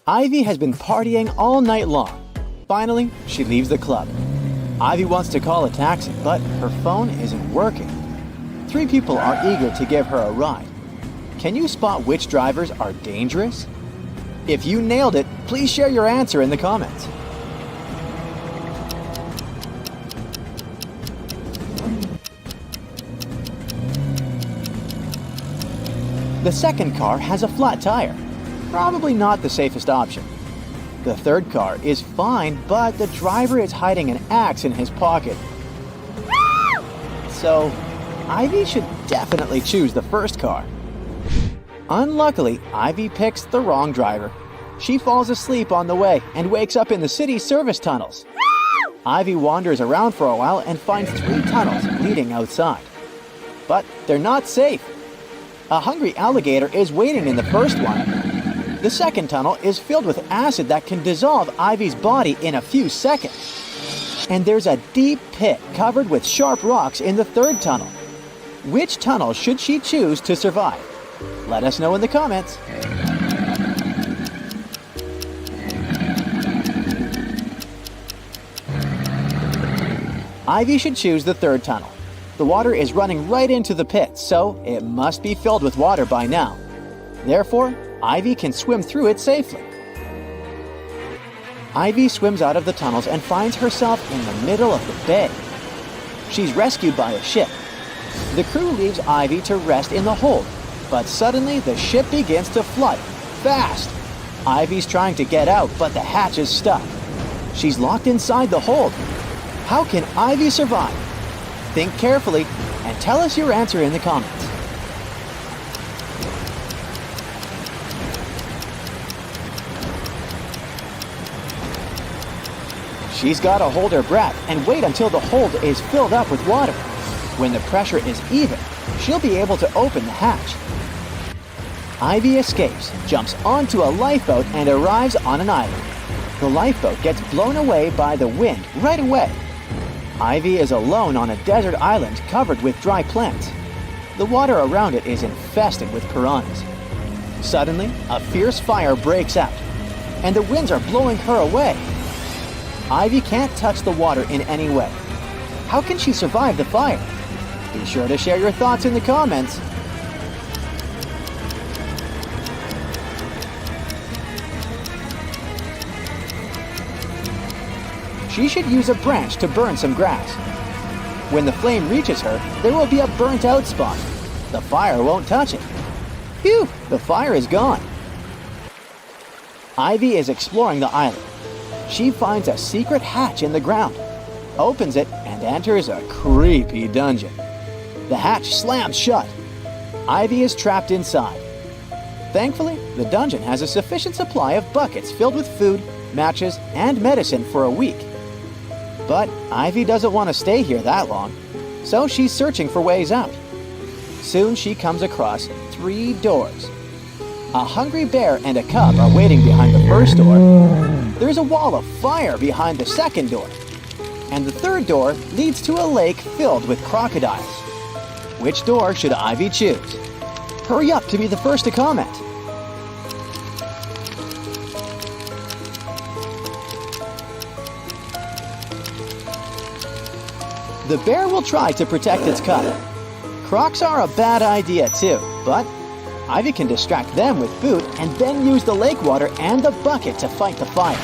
Ivy has been partying all night long. Finally, she leaves the club. Ivy wants to call a taxi, but her phone isn't working. 3 people are eager to give her a ride. Can you spot which drivers are dangerous? If you nailed it, please share your answer in the comments. The second car has a flat tire. Probably not the safest option. The third car is fine, but the driver is hiding an axe in his pocket. So, Ivy should definitely choose the first car. Unluckily, Ivy picks the wrong driver. She falls asleep on the way and wakes up in the city service tunnels. Ivy wanders around for a while and finds 3 tunnels leading outside. But they're not safe. A hungry alligator is waiting in the first one. The second tunnel is filled with acid that can dissolve Ivy's body in a few seconds. And there's a deep pit covered with sharp rocks in the third tunnel. Which tunnel should she choose to survive? Let us know in the comments. Ivy should choose the third tunnel. The water is running right into the pit, so it must be filled with water by now. Therefore, Ivy can swim through it safely. Ivy swims out of the tunnels and finds herself in the middle of the bay. She's rescued by a ship. The crew leaves Ivy to rest in the hold, but suddenly the ship begins to flood, fast. Ivy's trying to get out, but the hatch is stuck. She's locked inside the hold. How can Ivy survive? Think carefully and tell us your answer in the comments. She's got to hold her breath and wait until the hold is filled up with water. When the pressure is even, she'll be able to open the hatch. Ivy escapes, jumps onto a lifeboat, and arrives on an island. The lifeboat gets blown away by the wind right away. Ivy is alone on a desert island covered with dry plants. The water around it is infested with piranhas. Suddenly, a fierce fire breaks out, and the winds are blowing her away. Ivy can't touch the water in any way. How can she survive the fire? Be sure to share your thoughts in the comments. She should use a branch to burn some grass. When the flame reaches her, there will be a burnt out spot. The fire won't touch it. Phew, the fire is gone. Ivy is exploring the island. She finds a secret hatch in the ground, opens it, and enters a creepy dungeon. The hatch slams shut. Ivy is trapped inside. Thankfully, the dungeon has a sufficient supply of buckets filled with food, matches, and medicine for a week. But Ivy doesn't want to stay here that long, so she's searching for ways out. Soon she comes across 3 doors. A hungry bear and a cub are waiting behind the first door. There's a wall of fire behind the second door. And the third door leads to a lake filled with crocodiles. Which door should Ivy choose? Hurry up to be the first to comment. The bear will try to protect its cub. Crocs are a bad idea too, but Ivy can distract them with food and then use the lake water and the bucket to fight the fire.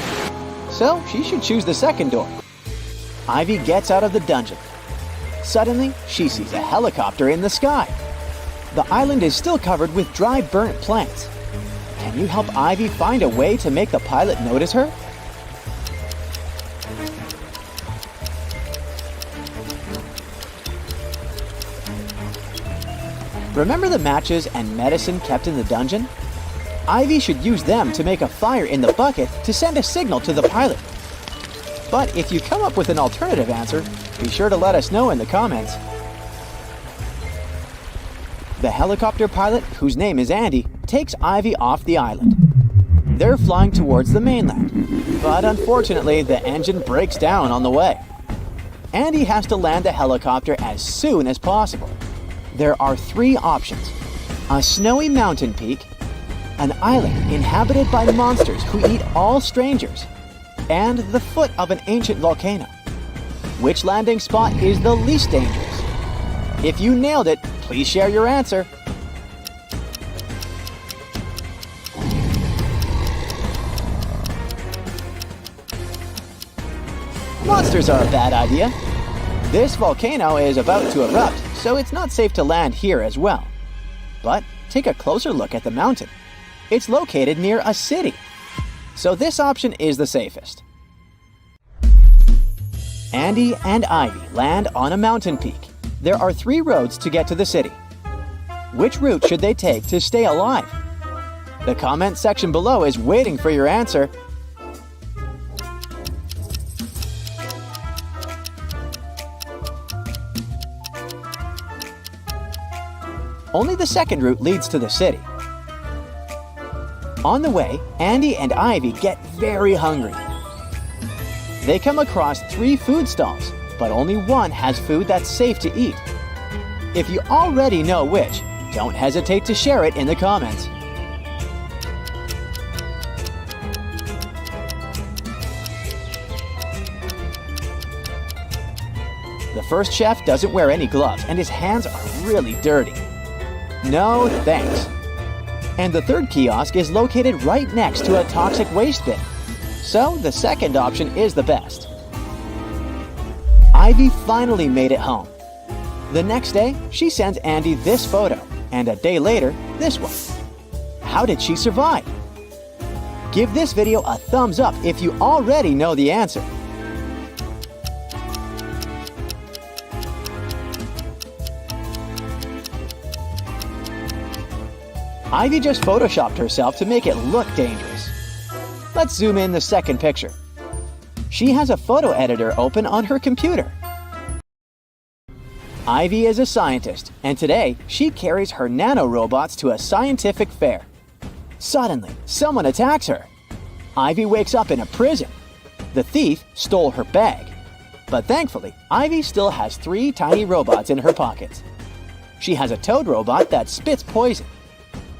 So she should choose the second door. Ivy gets out of the dungeon. Suddenly, she sees a helicopter in the sky. The island is still covered with dry, burnt plants. Can you help Ivy find a way to make the pilot notice her? Remember the matches and medicine kept in the dungeon? Ivy should use them to make a fire in the bucket to send a signal to the pilot. But if you come up with an alternative answer, be sure to let us know in the comments. The helicopter pilot, whose name is Andy, takes Ivy off the island. They're flying towards the mainland, but unfortunately the engine breaks down on the way. Andy has to land the helicopter as soon as possible. There are 3 options: a snowy mountain peak, an island inhabited by monsters who eat all strangers, and the foot of an ancient volcano. Which landing spot is the least dangerous? If you nailed it, please share your answer. Monsters are a bad idea. This volcano is about to erupt, so it's not safe to land here as well. But take a closer look at the mountain. It's located near a city, so this option is the safest. Andy and Ivy land on a mountain peak. There are 3 roads to get to the city. Which route should they take to stay alive? The comment section below is waiting for your answer. Only the second route leads to the city. On the way, Andy and Ivy get very hungry. They come across 3 food stalls, but only one has food that's safe to eat. If you already know which, don't hesitate to share it in the comments. The first chef doesn't wear any gloves and his hands are really dirty. No thanks. And the third kiosk is located right next to a toxic waste bin. So the second option is the best. Ivy finally made it home. The next day, she sends Andy this photo, and a day later, this one. How did she survive? Give this video a thumbs up if you already know the answer. Ivy just photoshopped herself to make it look dangerous. Let's zoom in the second picture. She has a photo editor open on her computer. Ivy is a scientist, and today she carries her nanorobots to a scientific fair. Suddenly, someone attacks her. Ivy wakes up in a prison. The thief stole her bag. But thankfully, Ivy still has 3 tiny robots in her pockets. She has a toad robot that spits poison,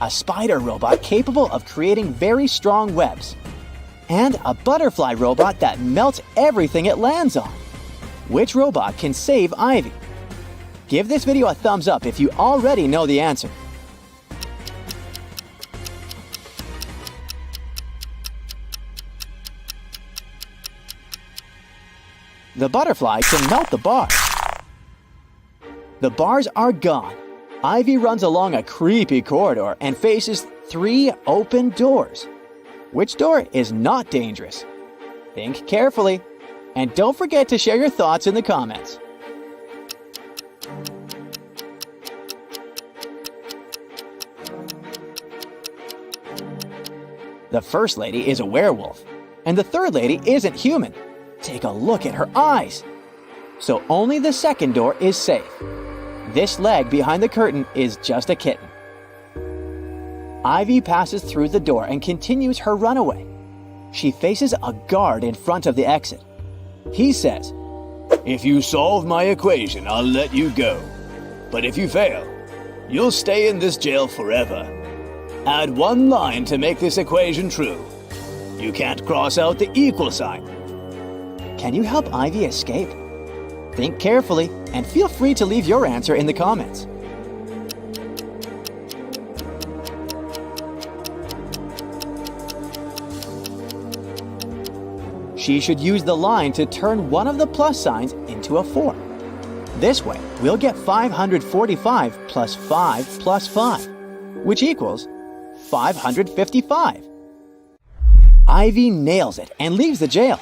a spider robot capable of creating very strong webs, and a butterfly robot that melts everything it lands on. Which robot can save Ivy? Give this video a thumbs up if you already know the answer. The butterfly can melt the bars. The bars are gone. Ivy runs along a creepy corridor and faces 3 open doors. Which door is not dangerous? Think carefully, and don't forget to share your thoughts in the comments. The first lady is a werewolf, and the third lady isn't human. Take a look at her eyes. So only the second door is safe. This leg behind the curtain is just a kitten. Ivy passes through the door and continues her runaway. She faces a guard in front of the exit. He says, "If you solve my equation, I'll let you go. But if you fail, you'll stay in this jail forever. Add 1 line to make this equation true. You can't cross out the equal sign." Can you help Ivy escape? Think carefully and feel free to leave your answer in the comments. She should use the line to turn one of the plus signs into a 4. This way, we'll get 545 plus 5 plus 5, which equals 555. Ivy nails it and leaves the jail.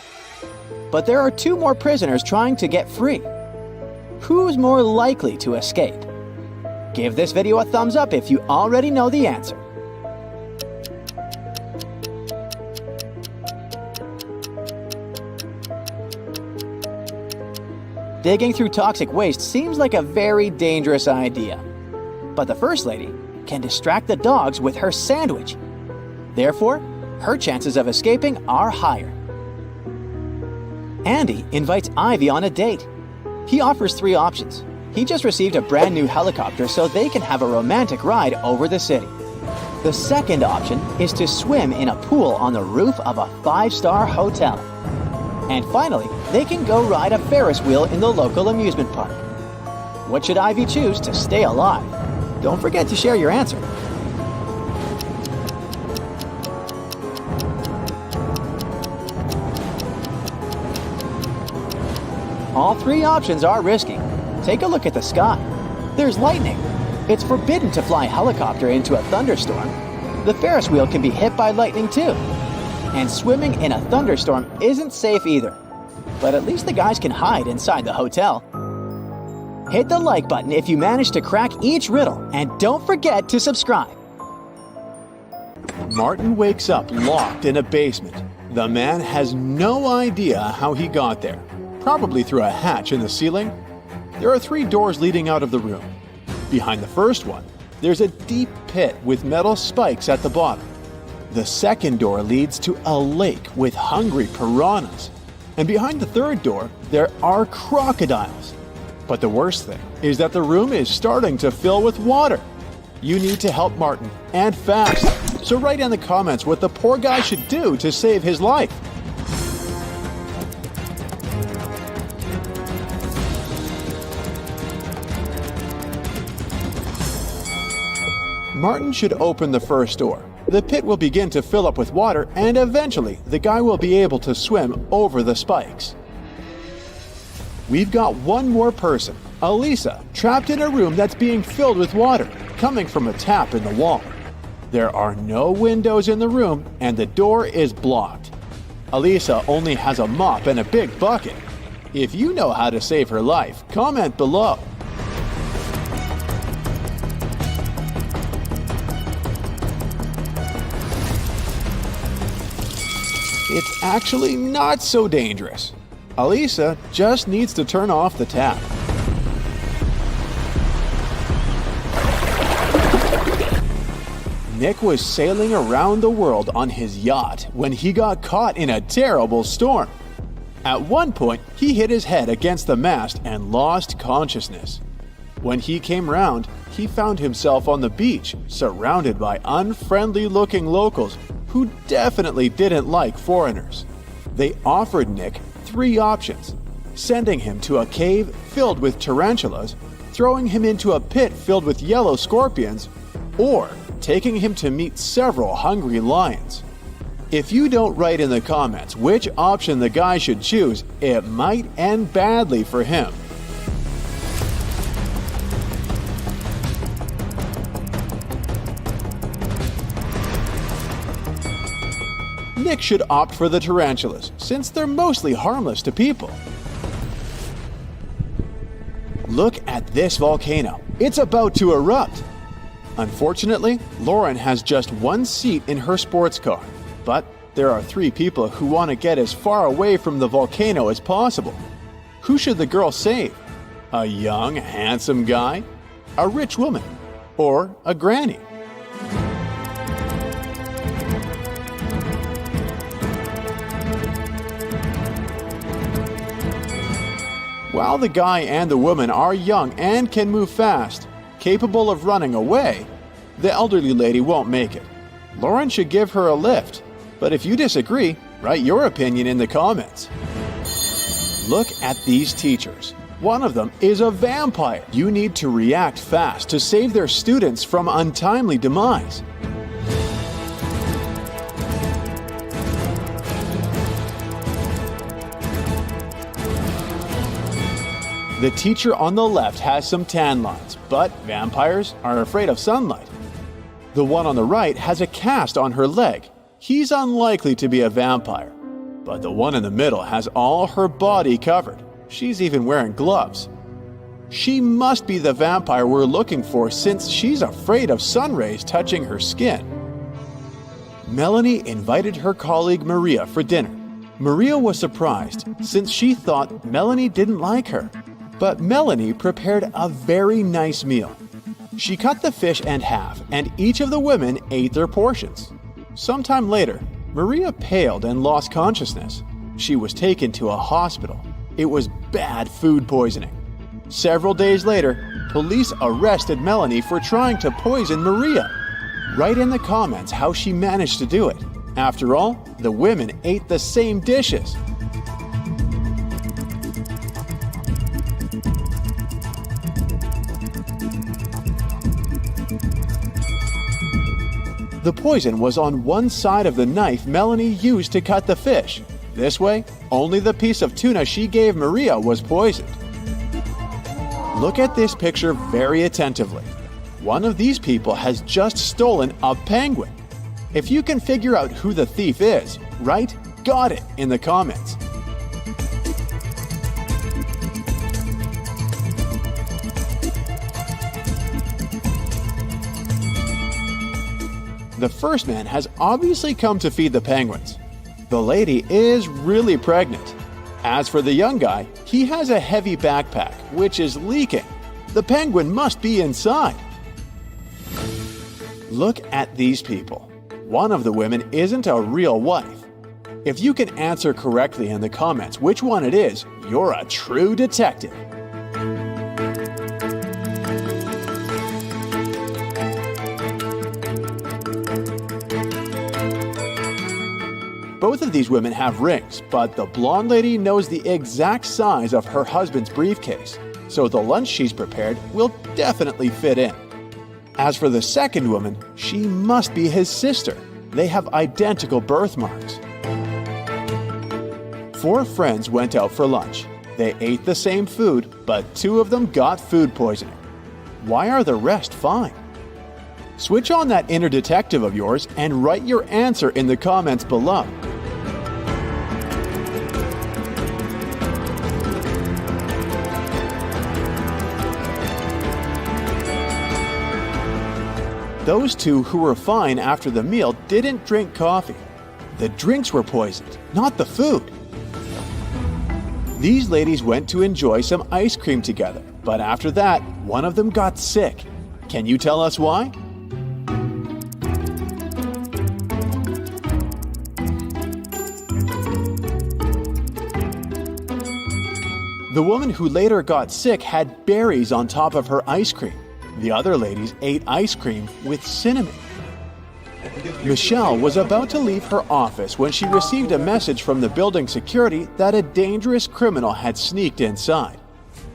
But there are 2 more prisoners trying to get free. Who's more likely to escape? Give this video a thumbs up if you already know the answer. Digging through toxic waste seems like a very dangerous idea. But the first lady can distract the dogs with her sandwich. Therefore, her chances of escaping are higher. Andy invites Ivy on a date. He offers 3 options. He just received a brand new helicopter so they can have a romantic ride over the city. The second option is to swim in a pool on the roof of a 5-star hotel. And finally, they can go ride a Ferris wheel in the local amusement park. What should Ivy choose to stay alive? Don't forget to share your answer. All 3 options are risky. Take a look at the sky. There's lightning. It's forbidden to fly a helicopter into a thunderstorm. The Ferris wheel can be hit by lightning too. And swimming in a thunderstorm isn't safe either. But at least the guys can hide inside the hotel. Hit the like button if you manage to crack each riddle, and don't forget to subscribe. Martin wakes up locked in a basement. The man has no idea how he got there. Probably through a hatch in the ceiling. There are 3 doors leading out of the room. Behind the first one, there's a deep pit with metal spikes at the bottom. The second door leads to a lake with hungry piranhas. And behind the third door, there are crocodiles. But the worst thing is that the room is starting to fill with water. You need to help Martin, and fast. So write in the comments what the poor guy should do to save his life. Martin should open the first door. The pit will begin to fill up with water, and eventually the guy will be able to swim over the spikes. We've got one more person, Alisa, trapped in a room that's being filled with water, coming from a tap in the wall. There are no windows in the room, and the door is blocked. Alisa only has a mop and a big bucket. If you know how to save her life, comment below. It's actually not so dangerous. Alisa just needs to turn off the tap. Nick was sailing around the world on his yacht when he got caught in a terrible storm. At one point, he hit his head against the mast and lost consciousness. When he came round, he found himself on the beach, surrounded by unfriendly-looking locals who definitely didn't like foreigners. They offered Nick 3 options: sending him to a cave filled with tarantulas, throwing him into a pit filled with yellow scorpions, or taking him to meet several hungry lions. If you don't write in the comments which option the guy should choose, it might end badly for him. Nick should opt for the tarantulas, since they're mostly harmless to people. Look at this volcano. It's about to erupt. Unfortunately, Lauren has just 1 seat in her sports car, but there are 3 people who want to get as far away from the volcano as possible. Who should the girl save? A young, handsome guy? A rich woman? Or a granny? While the guy and the woman are young and can move fast, capable of running away, the elderly lady won't make it. Lauren should give her a lift, but if you disagree, write your opinion in the comments. Look at these teachers. One of them is a vampire. You need to react fast to save their students from untimely demise. The teacher on the left has some tan lines, but vampires are afraid of sunlight. The one on the right has a cast on her leg. He's unlikely to be a vampire. But the one in the middle has all her body covered. She's even wearing gloves. She must be the vampire we're looking for, since she's afraid of sun rays touching her skin. Melanie invited her colleague Maria for dinner. Maria was surprised, since she thought Melanie didn't like her. But Melanie prepared a very nice meal. She cut the fish in half, and each of the women ate their portions. Sometime later, Maria paled and lost consciousness. She was taken to a hospital. It was bad food poisoning. Several days later, police arrested Melanie for trying to poison Maria. Write in the comments how she managed to do it. After all, the women ate the same dishes. The poison was on one side of the knife Melanie used to cut the fish. This way, only the piece of tuna she gave Maria was poisoned. Look at this picture very attentively. One of these people has just stolen a penguin. If you can figure out who the thief is, write "got it" in the comments. The first man has obviously come to feed the penguins. The lady is really pregnant. As for the young guy, he has a heavy backpack, which is leaking. The penguin must be inside. Look at these people. One of the women isn't a real wife. If you can answer correctly in the comments which one it is, you're a true detective. Both of these women have rings, but the blonde lady knows the exact size of her husband's briefcase, so the lunch she's prepared will definitely fit in. As for the second woman, she must be his sister. They have identical birthmarks. 4 friends went out for lunch. They ate the same food, but 2 of them got food poisoning. Why are the rest fine? Switch on that inner detective of yours and write your answer in the comments below. Those 2 who were fine after the meal didn't drink coffee. The drinks were poisoned, not the food. These ladies went to enjoy some ice cream together, but after that, one of them got sick. Can you tell us why? The woman who later got sick had berries on top of her ice cream. The other ladies ate ice cream with cinnamon. Michelle was about to leave her office when she received a message from the building security that a dangerous criminal had sneaked inside.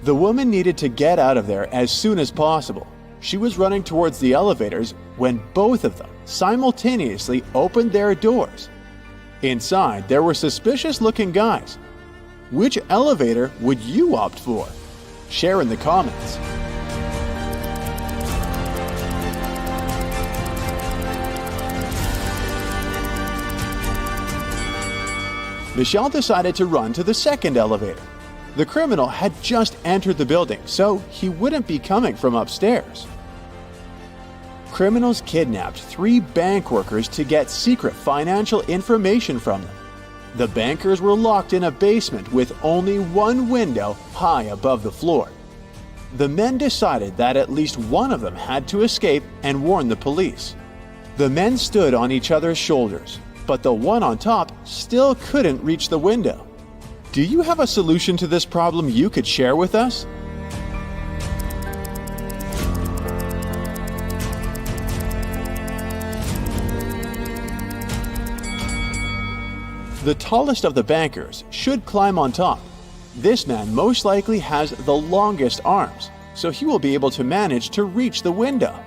The woman needed to get out of there as soon as possible. She was running towards the elevators when both of them simultaneously opened their doors. Inside, there were suspicious-looking guys. Which elevator would you opt for? Share in the comments. Michelle decided to run to the second elevator. The criminal had just entered the building, so he wouldn't be coming from upstairs. Criminals kidnapped 3 bank workers to get secret financial information from them. The bankers were locked in a basement with only one window high above the floor. The men decided that at least one of them had to escape and warn the police. The men stood on each other's shoulders, but the one on top still couldn't reach the window. Do you have a solution to this problem you could share with us? The tallest of the bankers should climb on top. This man most likely has the longest arms, so he will be able to manage to reach the window.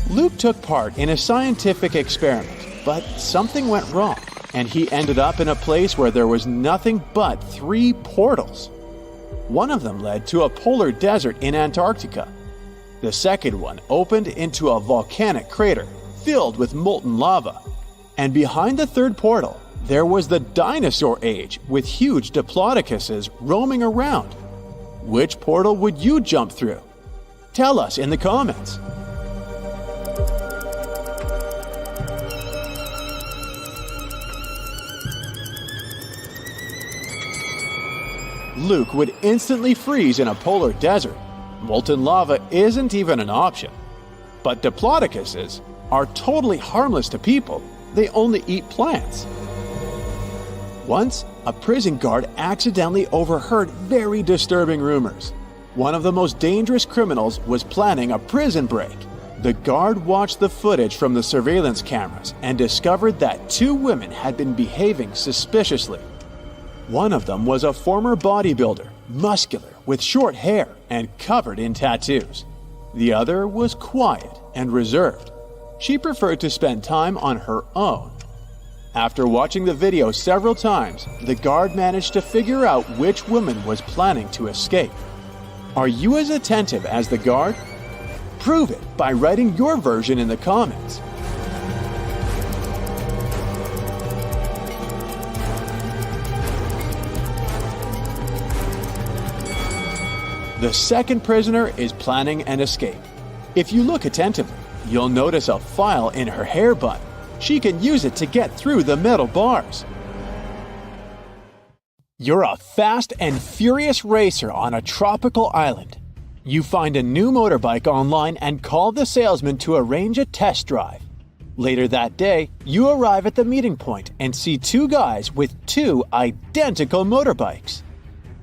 Luke took part in a scientific experiment, but something went wrong, and he ended up in a place where there was nothing but 3 portals. One of them led to a polar desert in Antarctica. The second one opened into a volcanic crater filled with molten lava. And behind the third portal, there was the dinosaur age with huge diplodocuses roaming around. Which portal would you jump through? Tell us in the comments. Luke would instantly freeze in a polar desert. Molten lava isn't even an option. But diplodocuses are totally harmless to people. They only eat plants. Once, a prison guard accidentally overheard very disturbing rumors. One of the most dangerous criminals was planning a prison break. The guard watched the footage from the surveillance cameras and discovered that two women had been behaving suspiciously. One of them was a former bodybuilder, muscular, with short hair and covered in tattoos. The other was quiet and reserved. She preferred to spend time on her own. After watching the video several times, the guard managed to figure out which woman was planning to escape. Are you as attentive as the guard? Prove it by writing your version in the comments. The second prisoner is planning an escape. If you look attentively, you'll notice a file in her hair bun. She can use it to get through the metal bars. You're a fast and furious racer on a tropical island. You find a new motorbike online and call the salesman to arrange a test drive. Later that day, you arrive at the meeting point and see two guys with two identical motorbikes.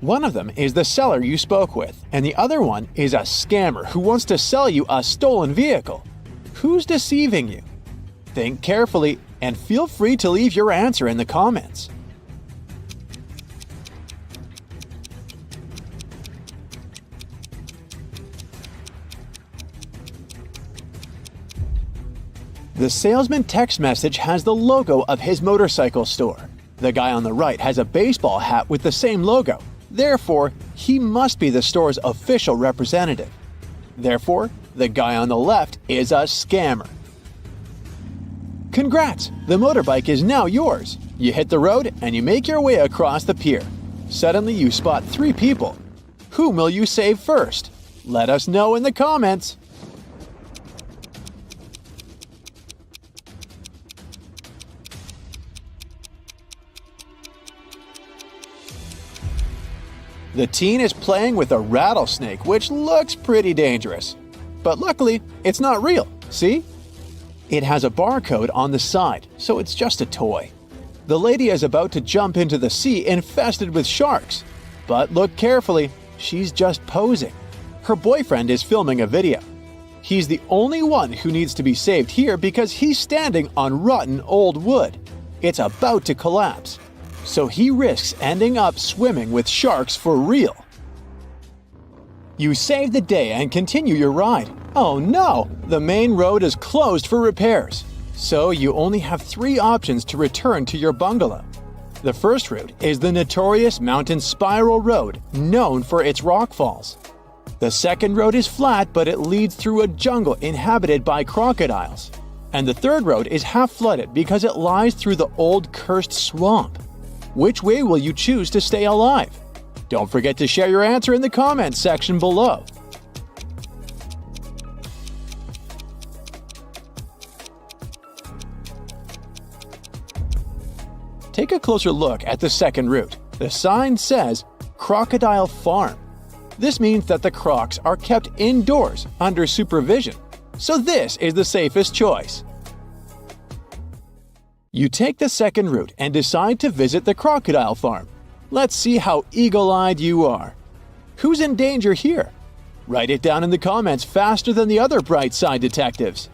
One of them is the seller you spoke with, and the other one is a scammer who wants to sell you a stolen vehicle. Who's deceiving you? Think carefully and feel free to leave your answer in the comments. The salesman text message has the logo of his motorcycle store. The guy on the right has a baseball hat with the same logo. Therefore, he must be the store's official representative. Therefore, the guy on the left is a scammer. Congrats! The motorbike is now yours. You hit the road and you make your way across the pier. Suddenly you spot three people. Whom will you save first? Let us know in the comments. The teen is playing with a rattlesnake, which looks pretty dangerous. But luckily, it's not real, see? It has a barcode on the side, so it's just a toy. The lady is about to jump into the sea infested with sharks. But look carefully, she's just posing. Her boyfriend is filming a video. He's the only one who needs to be saved here because he's standing on rotten old wood. It's about to collapse. So he risks ending up swimming with sharks for real. You save the day and continue your ride. Oh no! The main road is closed for repairs. So you only have three options to return to your bungalow. The first route is the notorious mountain spiral road, known for its rock falls. The second road is flat, but it leads through a jungle inhabited by crocodiles. And the third road is half flooded because it lies through the old cursed swamp. Which way will you choose to stay alive? Don't forget to share your answer in the comments section below. Take a closer look at the second route. The sign says Crocodile Farm. This means that the crocs are kept indoors under supervision. So this is the safest choice. You take the second route and decide to visit the crocodile farm. Let's see how eagle-eyed you are. Who's in danger here? Write it down in the comments faster than the other bright side detectives.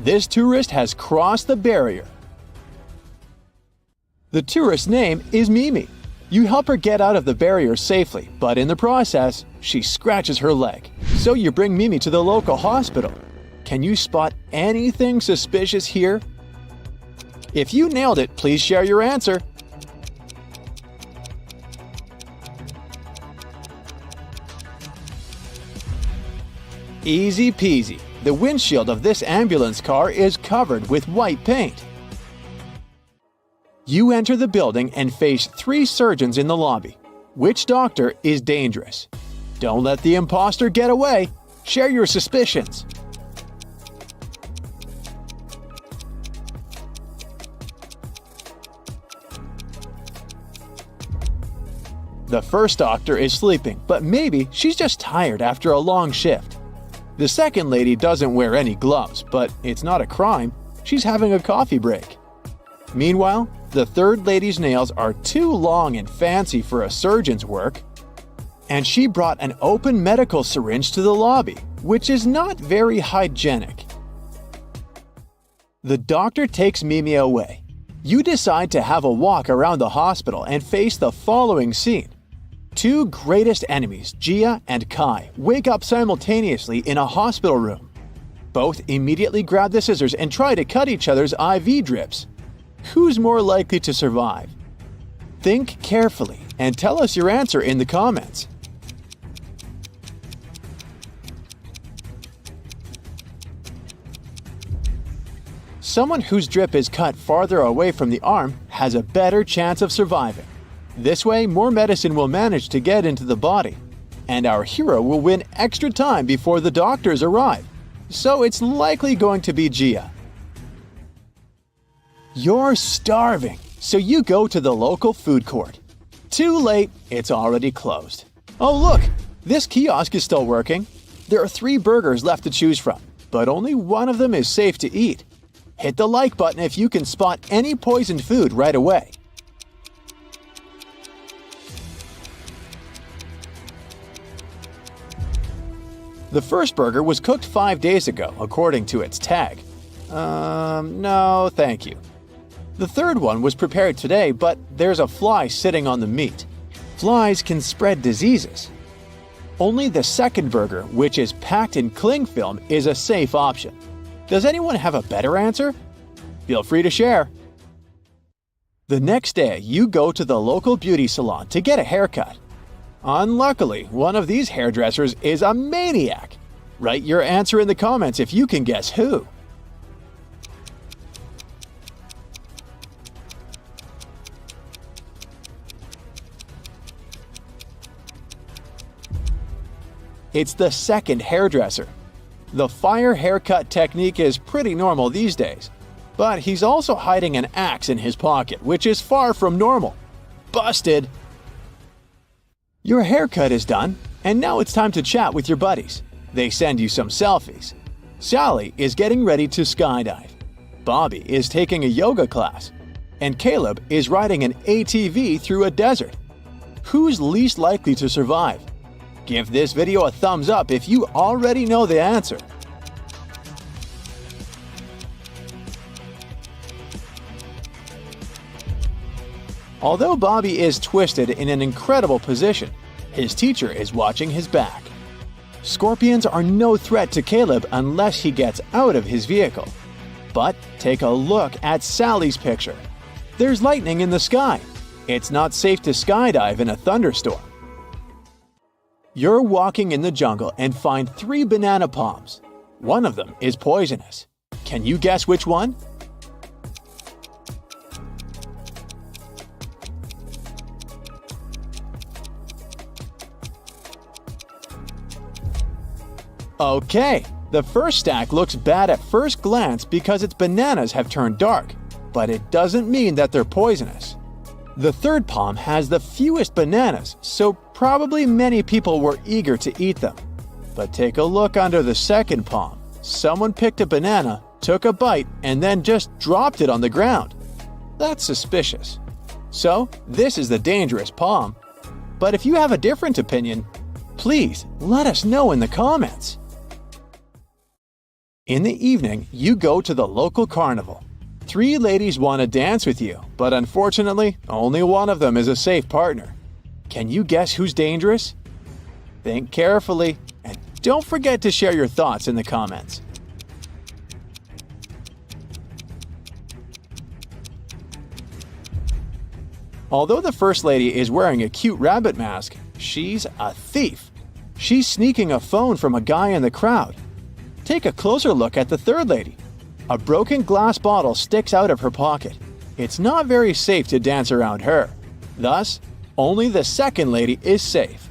This tourist has crossed the barrier. The tourist's name is Mimi. You help her get out of the barrier safely, but in the process, she scratches her leg. So you bring Mimi to the local hospital. Can you spot anything suspicious here? If you nailed it, please share your answer. Easy peasy. The windshield of this ambulance car is covered with white paint. You enter the building and face three surgeons in the lobby. Which doctor is dangerous? Don't let the imposter get away. Share your suspicions. The first doctor is sleeping, but maybe she's just tired after a long shift. The second lady doesn't wear any gloves, but it's not a crime. She's having a coffee break. Meanwhile, The third lady's nails are too long and fancy for a surgeon's work. And she brought an open medical syringe to the lobby, which is not very hygienic. The doctor takes Mimi away. You decide to have a walk around the hospital and face the following scene. Two greatest enemies, Gia and Kai, wake up simultaneously in a hospital room. Both immediately grab the scissors and try to cut each other's IV drips. Who's more likely to survive? Think carefully and tell us your answer in the comments. Someone whose drip is cut farther away from the arm has a better chance of surviving. This way, more medicine will manage to get into the body, and our hero will win extra time before the doctors arrive. So it's likely going to be Gia. You're starving, so you go to the local food court. Too late, it's already closed. Oh look, this kiosk is still working. There are 3 burgers left to choose from, but only one of them is safe to eat. Hit the like button if you can spot any poisoned food right away. The first burger was cooked 5 days ago, according to its tag. No, thank you. The third one was prepared today, but there's a fly sitting on the meat. Flies can spread diseases. Only the second burger, which is packed in cling film, is a safe option. Does anyone have a better answer? Feel free to share. The next day, you go to the local beauty salon to get a haircut. Unluckily, one of these hairdressers is a maniac. Write your answer in the comments if you can guess who. It's the second hairdresser. The fire haircut technique is pretty normal these days, but he's also hiding an axe in his pocket, which is far from normal. Busted! Your haircut is done, and now it's time to chat with your buddies. They send you some selfies. Sally is getting ready to skydive. Bobby is taking a yoga class, and Caleb is riding an ATV through a desert. Who's least likely to survive? Give this video a thumbs up if you already know the answer. Although Bobby is twisted in an incredible position, his teacher is watching his back. Scorpions are no threat to Caleb unless he gets out of his vehicle. But take a look at Sally's picture. There's lightning in the sky. It's not safe to skydive in a thunderstorm. You're walking in the jungle and find 3 banana palms. One of them is poisonous. Can you guess which one? Okay, the first stack looks bad at first glance because its bananas have turned dark, but it doesn't mean that they're poisonous. The third palm has the fewest bananas, so probably many people were eager to eat them. But take a look under the second palm. Someone picked a banana, took a bite, and then just dropped it on the ground. That's suspicious. So, this is the dangerous palm. But if you have a different opinion, please let us know in the comments. In the evening, you go to the local carnival. 3 ladies want to dance with you, but unfortunately, only one of them is a safe partner. Can you guess who's dangerous? Think carefully, and don't forget to share your thoughts in the comments. Although the first lady is wearing a cute rabbit mask, she's a thief. She's sneaking a phone from a guy in the crowd. Take a closer look at the third lady. A broken glass bottle sticks out of her pocket. It's not very safe to dance around her. Thus, only the second lady is safe.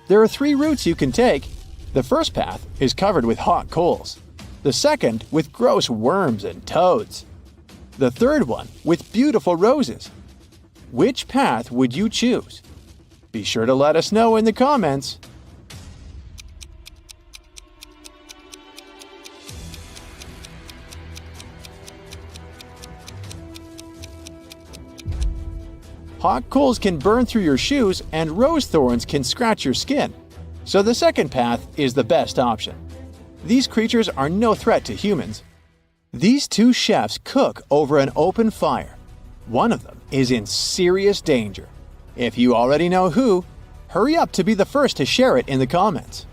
There are 3 routes you can take. The first path is covered with hot coals. The second with gross worms and toads. The third one with beautiful roses. Which path would you choose? Be sure to let us know in the comments. Hot coals can burn through your shoes and rose thorns can scratch your skin, so the second path is the best option. These creatures are no threat to humans. These two chefs cook over an open fire. One of them is in serious danger. If you already know who, hurry up to be the first to share it in the comments.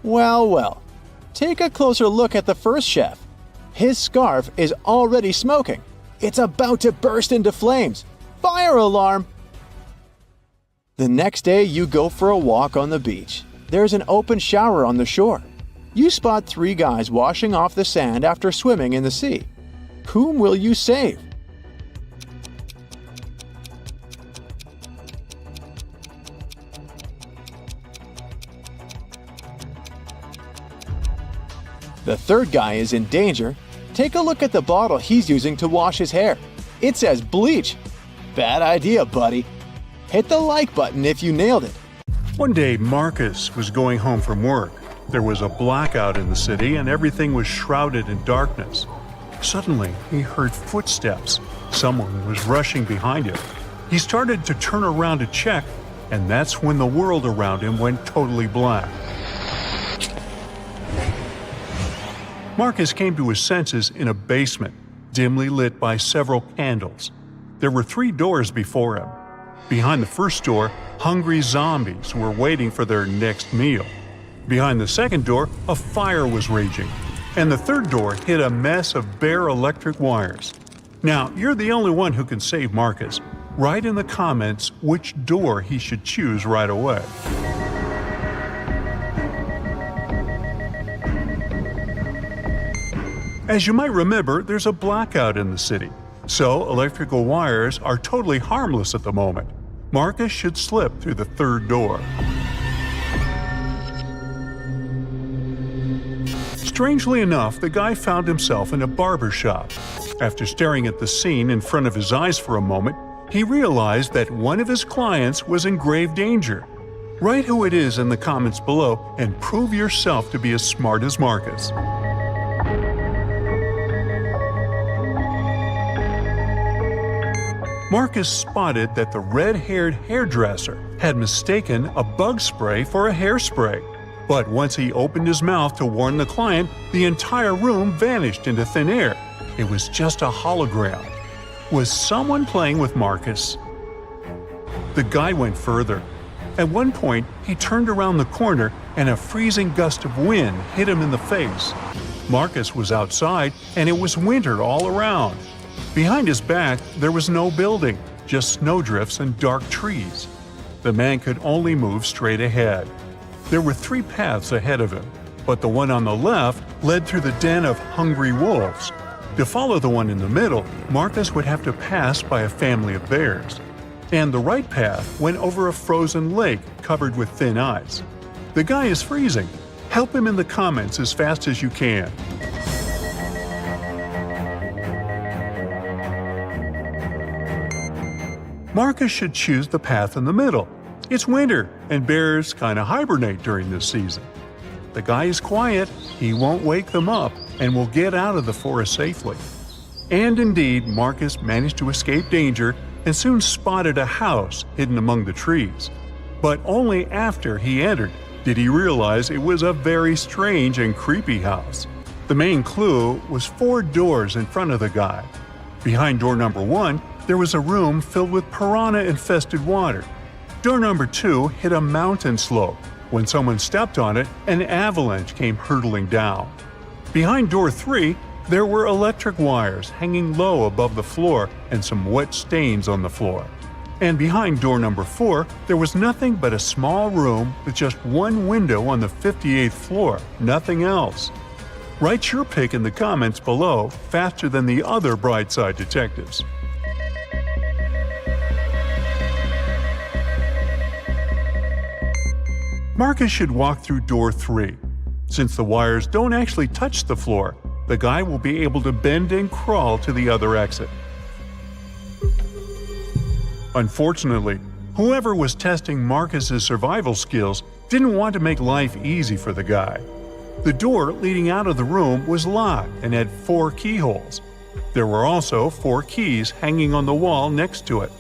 Well, well, take a closer look at the first chef. His scarf is already smoking. It's about to burst into flames. Fire alarm! The next day you go for a walk on the beach. There's an open shower on the shore. You spot 3 guys washing off the sand after swimming in the sea. Whom will you save? The third guy is in danger. Take a look at the bottle he's using to wash his hair. It says bleach. Bad idea, buddy. Hit the like button if you nailed it. One day, Marcus was going home from work. There was a blackout in the city and everything was shrouded in darkness. Suddenly, he heard footsteps. Someone was rushing behind him. He started to turn around to check, and that's when the world around him went totally black. Marcus came to his senses in a basement, dimly lit by several candles. There were 3 doors before him. Behind the first door, hungry zombies were waiting for their next meal. Behind the second door, a fire was raging. And the third door hid a mess of bare electric wires. Now, you're the only one who can save Marcus. Write in the comments which door he should choose right away. As you might remember, there's a blackout in the city, so electrical wires are totally harmless at the moment. Marcus should slip through the third door. Strangely enough, the guy found himself in a barber shop. After staring at the scene in front of his eyes for a moment, he realized that one of his clients was in grave danger. Write who it is in the comments below and prove yourself to be as smart as Marcus. Marcus spotted that the red-haired hairdresser had mistaken a bug spray for a hairspray. But once he opened his mouth to warn the client, the entire room vanished into thin air. It was just a hologram. Was someone playing with Marcus? The guy went further. At one point, he turned around the corner and a freezing gust of wind hit him in the face. Marcus was outside and it was winter all around. Behind his back, there was no building, just snowdrifts and dark trees. The man could only move straight ahead. There were 3 paths ahead of him, but the one on the left led through the den of hungry wolves. To follow the one in the middle, Marcus would have to pass by a family of bears. And the right path went over a frozen lake covered with thin ice. The guy is freezing. Help him in the comments as fast as you can. Marcus should choose the path in the middle. It's winter, and bears kind of hibernate during this season. The guy is quiet, he won't wake them up, and will get out of the forest safely. And indeed, Marcus managed to escape danger and soon spotted a house hidden among the trees. But only after he entered did he realize it was a very strange and creepy house. The main clue was 4 doors in front of the guy. Behind door number 1, there was a room filled with piranha-infested water. Door number 2 hit a mountain slope. When someone stepped on it, an avalanche came hurtling down. Behind door 3, there were electric wires hanging low above the floor and some wet stains on the floor. And behind door number 4, there was nothing but a small room with just one window on the 58th floor, nothing else. Write your pick in the comments below faster than the other Brightside detectives. Marcus should walk through door 3. Since the wires don't actually touch the floor, the guy will be able to bend and crawl to the other exit. Unfortunately, whoever was testing Marcus's survival skills didn't want to make life easy for the guy. The door leading out of the room was locked and had 4 keyholes. There were also 4 keys hanging on the wall next to it.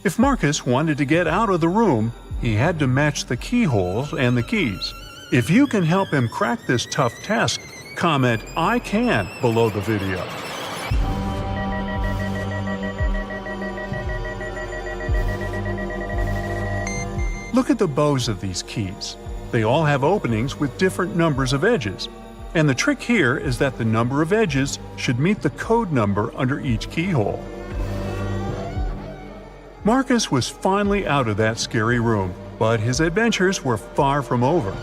If Marcus wanted to get out of the room, he had to match the keyholes and the keys. If you can help him crack this tough task, comment "I can" below the video. Look at the bows of these keys. They all have openings with different numbers of edges. And the trick here is that the number of edges should meet the code number under each keyhole. Marcus was finally out of that scary room, but his adventures were far from over.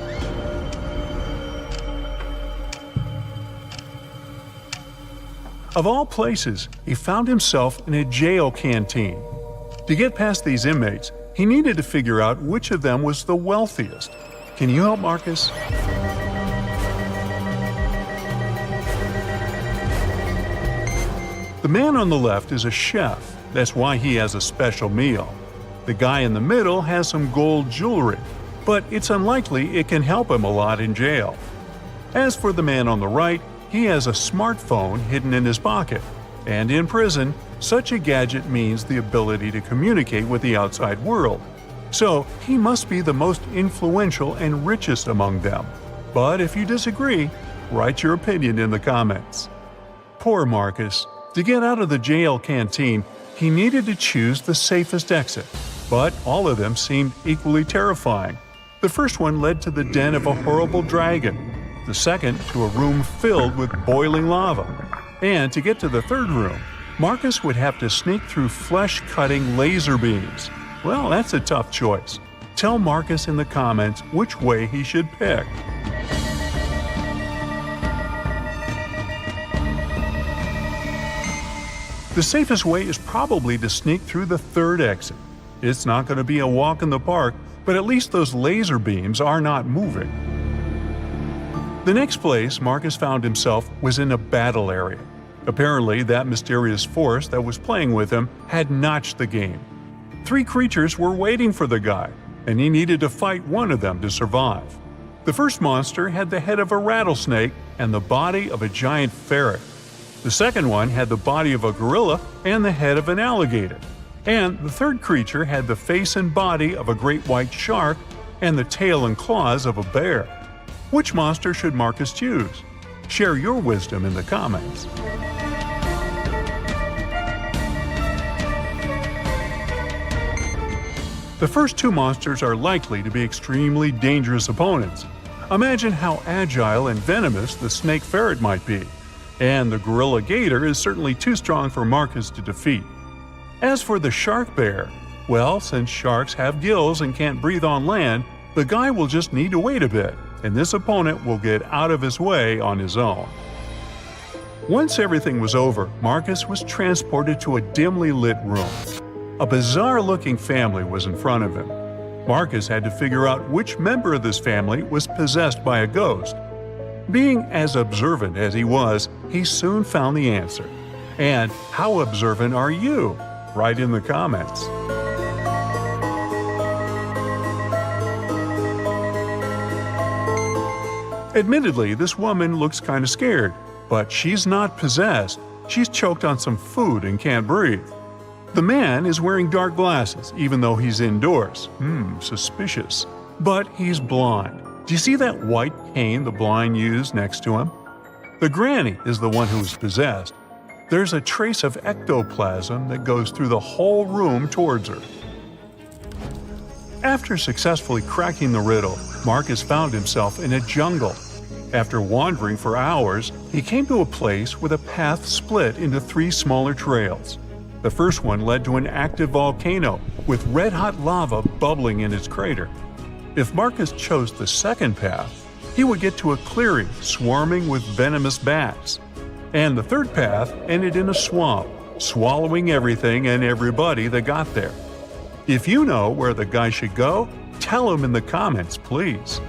Of all places, he found himself in a jail canteen. To get past these inmates, he needed to figure out which of them was the wealthiest. Can you help Marcus? The man on the left is a chef. That's why he has a special meal. The guy in the middle has some gold jewelry, but it's unlikely it can help him a lot in jail. As for the man on the right, he has a smartphone hidden in his pocket. And in prison, such a gadget means the ability to communicate with the outside world. So he must be the most influential and richest among them. But if you disagree, write your opinion in the comments. Poor Marcus. To get out of the jail canteen, he needed to choose the safest exit. But all of them seemed equally terrifying. The first one led to the den of a horrible dragon. The second to a room filled with boiling lava. And to get to the third room, Marcus would have to sneak through flesh-cutting laser beams. Well, that's a tough choice. Tell Marcus in the comments which way he should pick. The safest way is probably to sneak through the third exit. It's not going to be a walk in the park, but at least those laser beams are not moving. The next place Marcus found himself was in a battle area. Apparently, that mysterious force that was playing with him had notched the game. 3 creatures were waiting for the guy, and he needed to fight one of them to survive. The first monster had the head of a rattlesnake and the body of a giant ferret. The second one had the body of a gorilla and the head of an alligator. And the third creature had the face and body of a great white shark and the tail and claws of a bear. Which monster should Marcus choose? Share your wisdom in the comments. The first 2 monsters are likely to be extremely dangerous opponents. Imagine how agile and venomous the snake ferret might be. And the gorilla gator is certainly too strong for Marcus to defeat. As for the shark bear, well, since sharks have gills and can't breathe on land, the guy will just need to wait a bit, and this opponent will get out of his way on his own. Once everything was over, Marcus was transported to a dimly lit room. A bizarre-looking family was in front of him. Marcus had to figure out which member of this family was possessed by a ghost. Being as observant as he was, he soon found the answer. And how observant are you? Write in the comments. Admittedly, this woman looks kind of scared, but she's not possessed. She's choked on some food and can't breathe. The man is wearing dark glasses, even though he's indoors. Suspicious. But he's blind. Do you see that white cane the blind use next to him? The granny is the one who is possessed. There's a trace of ectoplasm that goes through the whole room towards her. After successfully cracking the riddle, Marcus found himself in a jungle. After wandering for hours, he came to a place where the path split into 3 smaller trails. The first one led to an active volcano with red-hot lava bubbling in its crater. If Marcus chose the second path, he would get to a clearing swarming with venomous bats. And the third path ended in a swamp, swallowing everything and everybody that got there. If you know where the guy should go, tell him in the comments, please.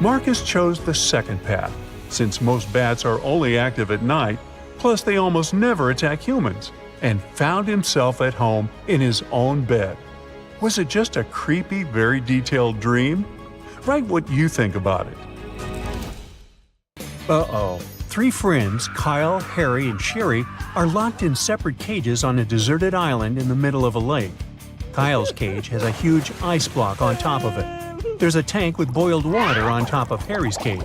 Marcus chose the second path, since most bats are only active at night, plus they almost never attack humans. and found himself at home in his own bed. Was it just a creepy, very detailed dream? Write what you think about it. Uh-oh. Three friends, Kyle, Harry, and Sherry, are locked in separate cages on a deserted island in the middle of a lake. Kyle's cage has a huge ice block on top of it. There's a tank with boiled water on top of Harry's cage.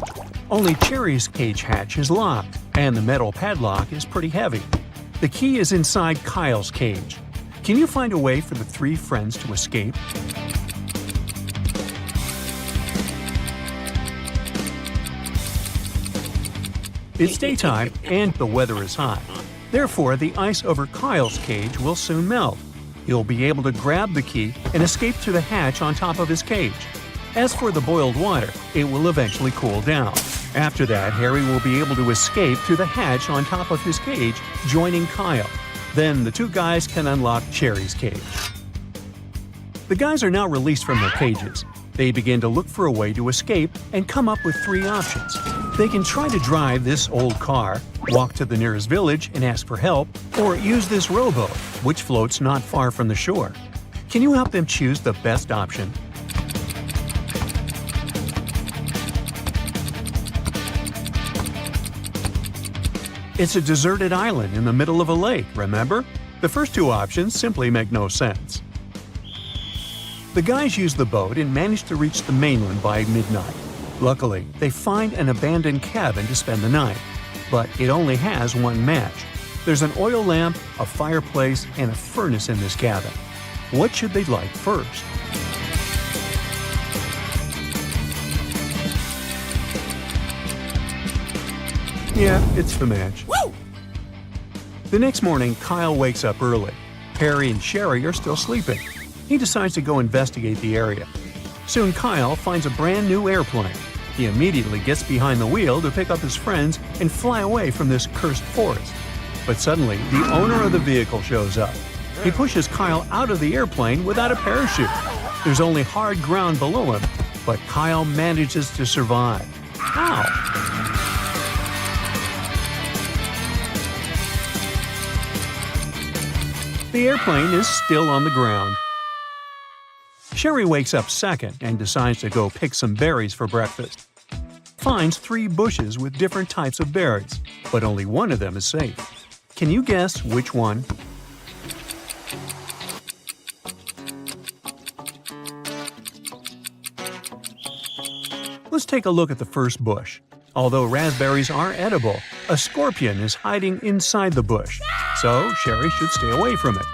Only Sherry's cage hatch is locked, and the metal padlock is pretty heavy. The key is inside Kyle's cage. Can you find a way for the three friends to escape? It's daytime and the weather is hot. Therefore, the ice over Kyle's cage will soon melt. He'll be able to grab the key and escape through the hatch on top of his cage. As for the boiled water, it will eventually cool down. After that, Harry will be able to escape through the hatch on top of his cage, joining Kyle. Then the two guys can unlock Sherry's cage. The guys are now released from their cages. They begin to look for a way to escape and come up with three options. They can try to drive this old car, walk to the nearest village and ask for help, or use this rowboat, which floats not far from the shore. Can you help them choose the best option? It's a deserted island in the middle of a lake, remember? The first two options simply make no sense. The guys use the boat and manage to reach the mainland by midnight. Luckily, they find an abandoned cabin to spend the night, but it only has one match. There's an oil lamp, a fireplace, and a furnace in this cabin. What should they light first? Yeah, it's the match. Woo! The next morning, Kyle wakes up early. Harry and Sherry are still sleeping. He decides to go investigate the area. Soon Kyle finds a brand new airplane. He immediately gets behind the wheel to pick up his friends and fly away from this cursed forest. But suddenly, the owner of the vehicle shows up. He pushes Kyle out of the airplane without a parachute. There's only hard ground below him, but Kyle manages to survive. How? The airplane is still on the ground. Sherry wakes up second and decides to go pick some berries for breakfast. Finds three bushes with different types of berries, but only one of them is safe. Can you guess which one? Let's take a look at the first bush. Although raspberries are edible, a scorpion is hiding inside the bush, so Sherry should stay away from it.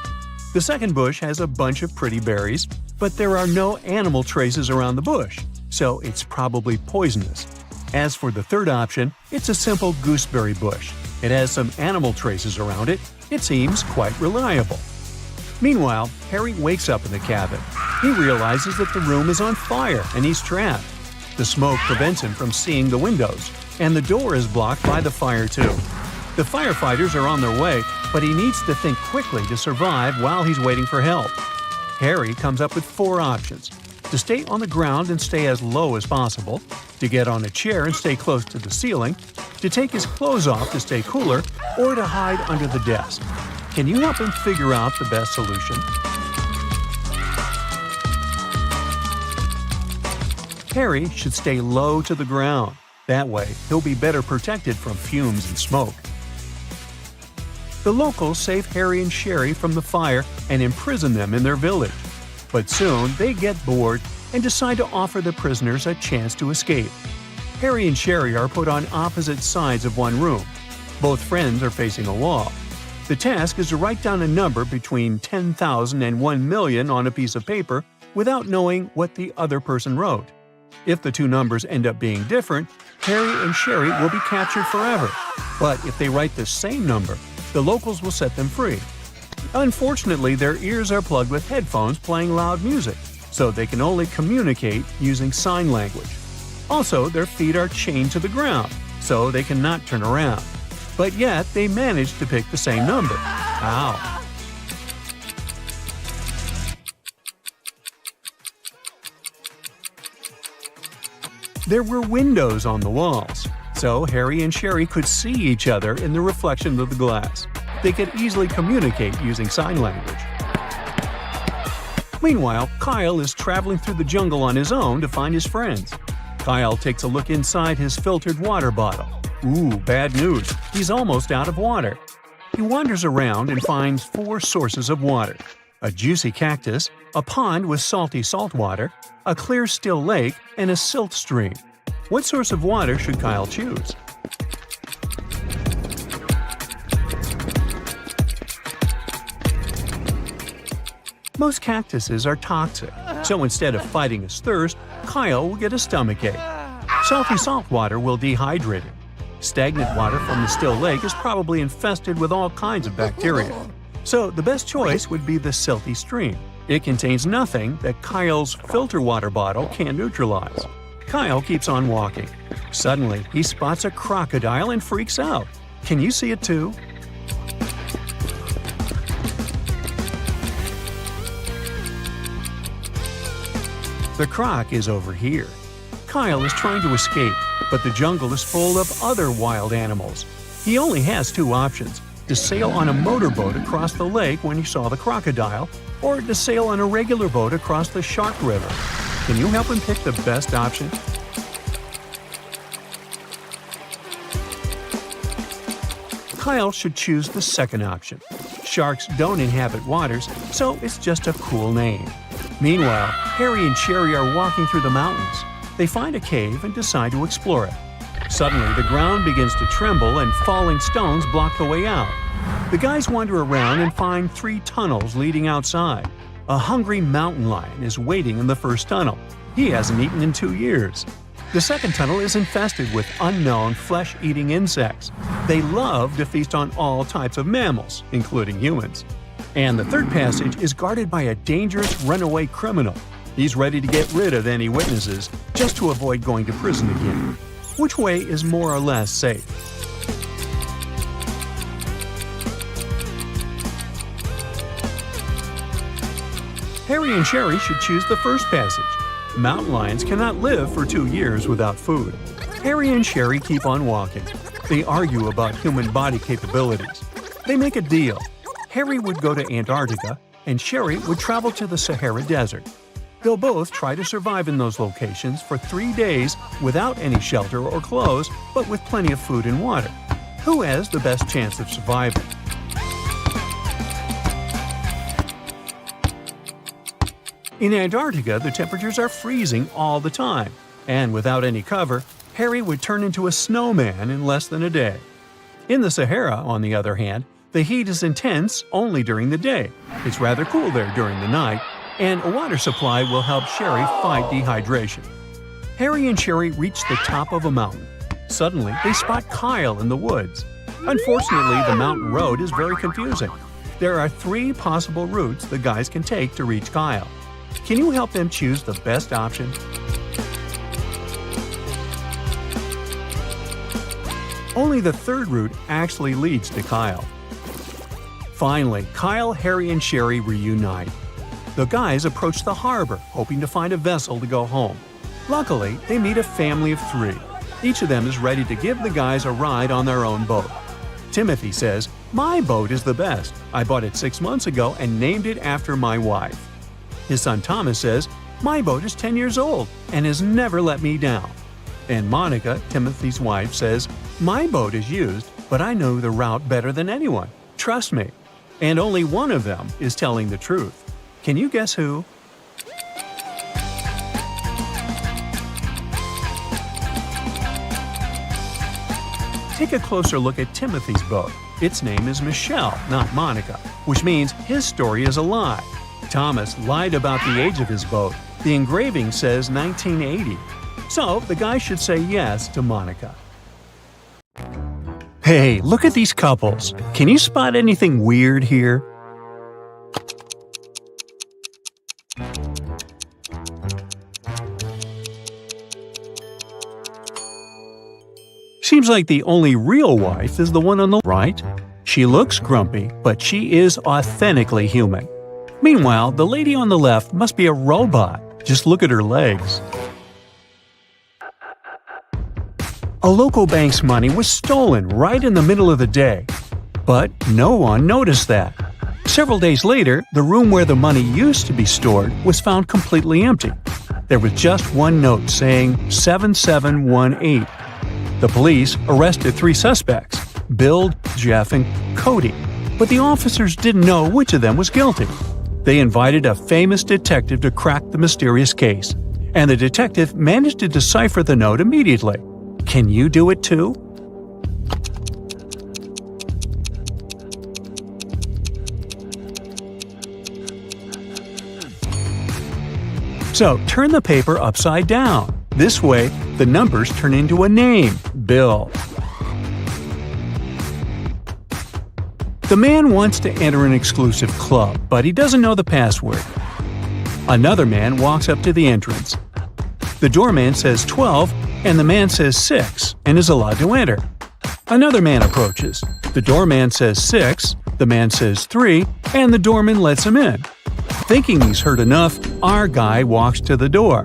The second bush has a bunch of pretty berries, but there are no animal traces around the bush, so it's probably poisonous. As for the third option, it's a simple gooseberry bush. It has some animal traces around it. It seems quite reliable. Meanwhile, Harry wakes up in the cabin. He realizes that the room is on fire and he's trapped. The smoke prevents him from seeing the windows, and the door is blocked by the fire too. The firefighters are on their way, but he needs to think quickly to survive while he's waiting for help. Harry comes up with four options: to stay on the ground and stay as low as possible, to get on a chair and stay close to the ceiling, to take his clothes off to stay cooler, or to hide under the desk. Can you help him figure out the best solution? Harry should stay low to the ground. That way, he'll be better protected from fumes and smoke. The locals save Harry and Sherry from the fire and imprison them in their village. But soon, they get bored and decide to offer the prisoners a chance to escape. Harry and Sherry are put on opposite sides of one room. Both friends are facing a wall. The task is to write down a number between 10,000 and 1 million on a piece of paper without knowing what the other person wrote. If the two numbers end up being different, Harry and Sherry will be captured forever. But if they write the same number, the locals will set them free. Unfortunately, their ears are plugged with headphones playing loud music, so they can only communicate using sign language. Also, their feet are chained to the ground, so they cannot turn around. But yet, they manage to pick the same number. How? There were windows on the walls, so Harry and Sherry could see each other in the reflection of the glass. they could easily communicate using sign language. Meanwhile, Kyle is traveling through the jungle on his own to find his friends. Kyle takes a look inside his filtered water bottle. Ooh, bad news. He's almost out of water. He wanders around and finds 4 sources of water: a juicy cactus, a pond with salty salt water, a clear still lake, and a silt stream. What source of water should Kyle choose? Most cactuses are toxic, so instead of fighting his thirst, Kyle will get a stomachache. Salty salt water will dehydrate him. Stagnant water from the still lake is probably infested with all kinds of bacteria. So the best choice would be the silty stream. It contains nothing that Kyle's filter water bottle can neutralize. Kyle keeps on walking. Suddenly, he spots a crocodile and freaks out. Can you see it too? The croc is over here. Kyle is trying to escape, but the jungle is full of other wild animals. He only has 2 options: to sail on a motorboat across the lake when he saw the crocodile, or to sail on a regular boat across the Shark River. Can you help him pick the best option? Kyle should choose the second option. Sharks don't inhabit waters, so it's just a cool name. Meanwhile, Harry and Sherry are walking through the mountains. They find a cave and decide to explore it. Suddenly, the ground begins to tremble and falling stones block the way out. The guys wander around and find 3 tunnels leading outside. A hungry mountain lion is waiting in the first tunnel. He hasn't eaten in 2 years. The second tunnel is infested with unknown flesh-eating insects. They love to feast on all types of mammals, including humans. And the third passage is guarded by a dangerous runaway criminal. He's ready to get rid of any witnesses, just to avoid going to prison again. Which way is more or less safe? Harry and Sherry should choose the first passage. Mountain lions cannot live for 2 years without food. Harry and Sherry keep on walking. They argue about human body capabilities. They make a deal. Harry would go to Antarctica, and Sherry would travel to the Sahara Desert. They'll both try to survive in those locations for 3 days without any shelter or clothes, but with plenty of food and water. Who has the best chance of survival? In Antarctica, the temperatures are freezing all the time, and without any cover, Harry would turn into a snowman in less than a day. In the Sahara, on the other hand, the heat is intense only during the day. It's rather cool there during the night, and a water supply will help Sherry fight dehydration. Harry and Sherry reach the top of a mountain. Suddenly, they spot Kyle in the woods. Unfortunately, the mountain road is very confusing. There are 3 possible routes the guys can take to reach Kyle. Can you help them choose the best option? Only the third route actually leads to Kyle. Finally, Kyle, Harry, and Sherry reunite. The guys approach the harbor, hoping to find a vessel to go home. Luckily, they meet a family of 3. Each of them is ready to give the guys a ride on their own boat. Timothy says, "My boat is the best. I bought it 6 months ago and named it after my wife." His son Thomas says, "My boat is 10 years old and has never let me down." And Monica, Timothy's wife, says, "My boat is used, but I know the route better than anyone. Trust me." And only one of them is telling the truth. Can you guess who? Take a closer look at Timothy's boat. Its name is Michelle, not Monica, which means his story is a lie. Thomas lied about the age of his boat. The engraving says 1980. So the guy should say yes to Monica. Hey, look at these couples. Can you spot anything weird here? Seems like the only real wife is the one on the right. She looks grumpy, but she is authentically human. Meanwhile, the lady on the left must be a robot. Just look at her legs. A local bank's money was stolen right in the middle of the day. But no one noticed that. Several days later, the room where the money used to be stored was found completely empty. There was just one note saying 7718. The police arrested 3 suspects, Bill, Jeff, and Cody, but the officers didn't know which of them was guilty. They invited a famous detective to crack the mysterious case, and the detective managed to decipher the note immediately. Can you do it too? So turn the paper upside down. This way, the numbers turn into a name, Bill. The man wants to enter an exclusive club, but he doesn't know the password. Another man walks up to the entrance. The doorman says 12, and the man says 6, and is allowed to enter. Another man approaches. The doorman says 6, the man says 3, and the doorman lets him in. Thinking he's heard enough, our guy walks to the door.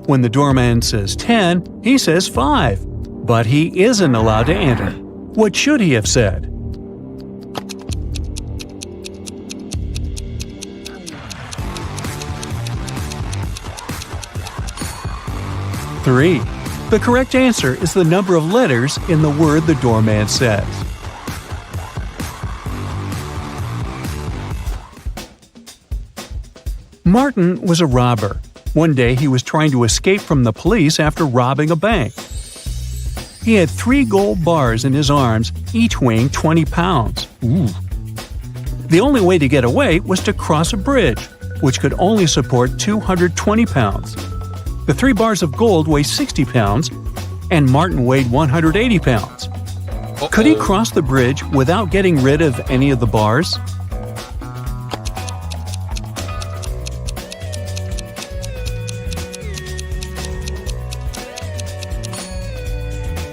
When the doorman says 10, he says 5. But he isn't allowed to enter. What should he have said? Three. The correct answer is the number of letters in the word the doorman says. Martin was a robber. One day he was trying to escape from the police after robbing a bank. He had 3 gold bars in his arms, each weighing 20 pounds. Ooh. The only way to get away was to cross a bridge, which could only support 220 pounds. The 3 bars of gold weigh 60 pounds, and Martin weighed 180 pounds. Could he cross the bridge without getting rid of any of the bars?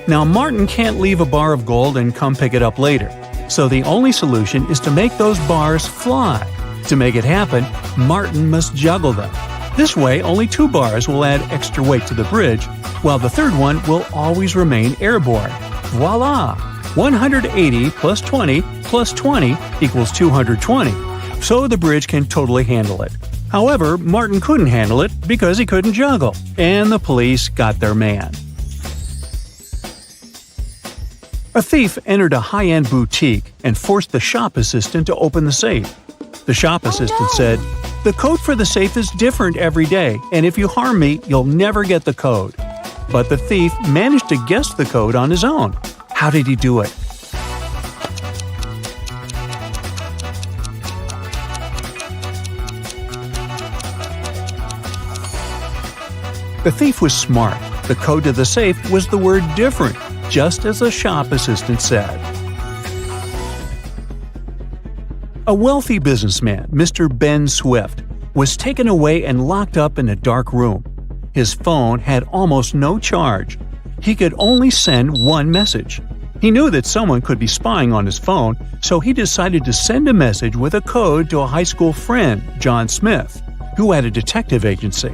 Now, Martin can't leave a bar of gold and come pick it up later, so the only solution is to make those bars fly. To make it happen, Martin must juggle them. This way, only 2 bars will add extra weight to the bridge, while the third one will always remain airborne. Voila! 180 plus 20 plus 20 equals 220, so the bridge can totally handle it. However, Martin couldn't handle it because he couldn't juggle, and the police got their man. A thief entered a high-end boutique and forced the shop assistant to open the safe. The shop assistant said, "The code for the safe is different every day, and if you harm me, you'll never get the code." But the thief managed to guess the code on his own. How did he do it? The thief was smart. The code to the safe was the word "different," just as the shop assistant said. A wealthy businessman, Mr. Ben Swift, was taken away and locked up in a dark room. His phone had almost no charge. He could only send one message. He knew that someone could be spying on his phone, so he decided to send a message with a code to a high school friend, John Smith, who had a detective agency.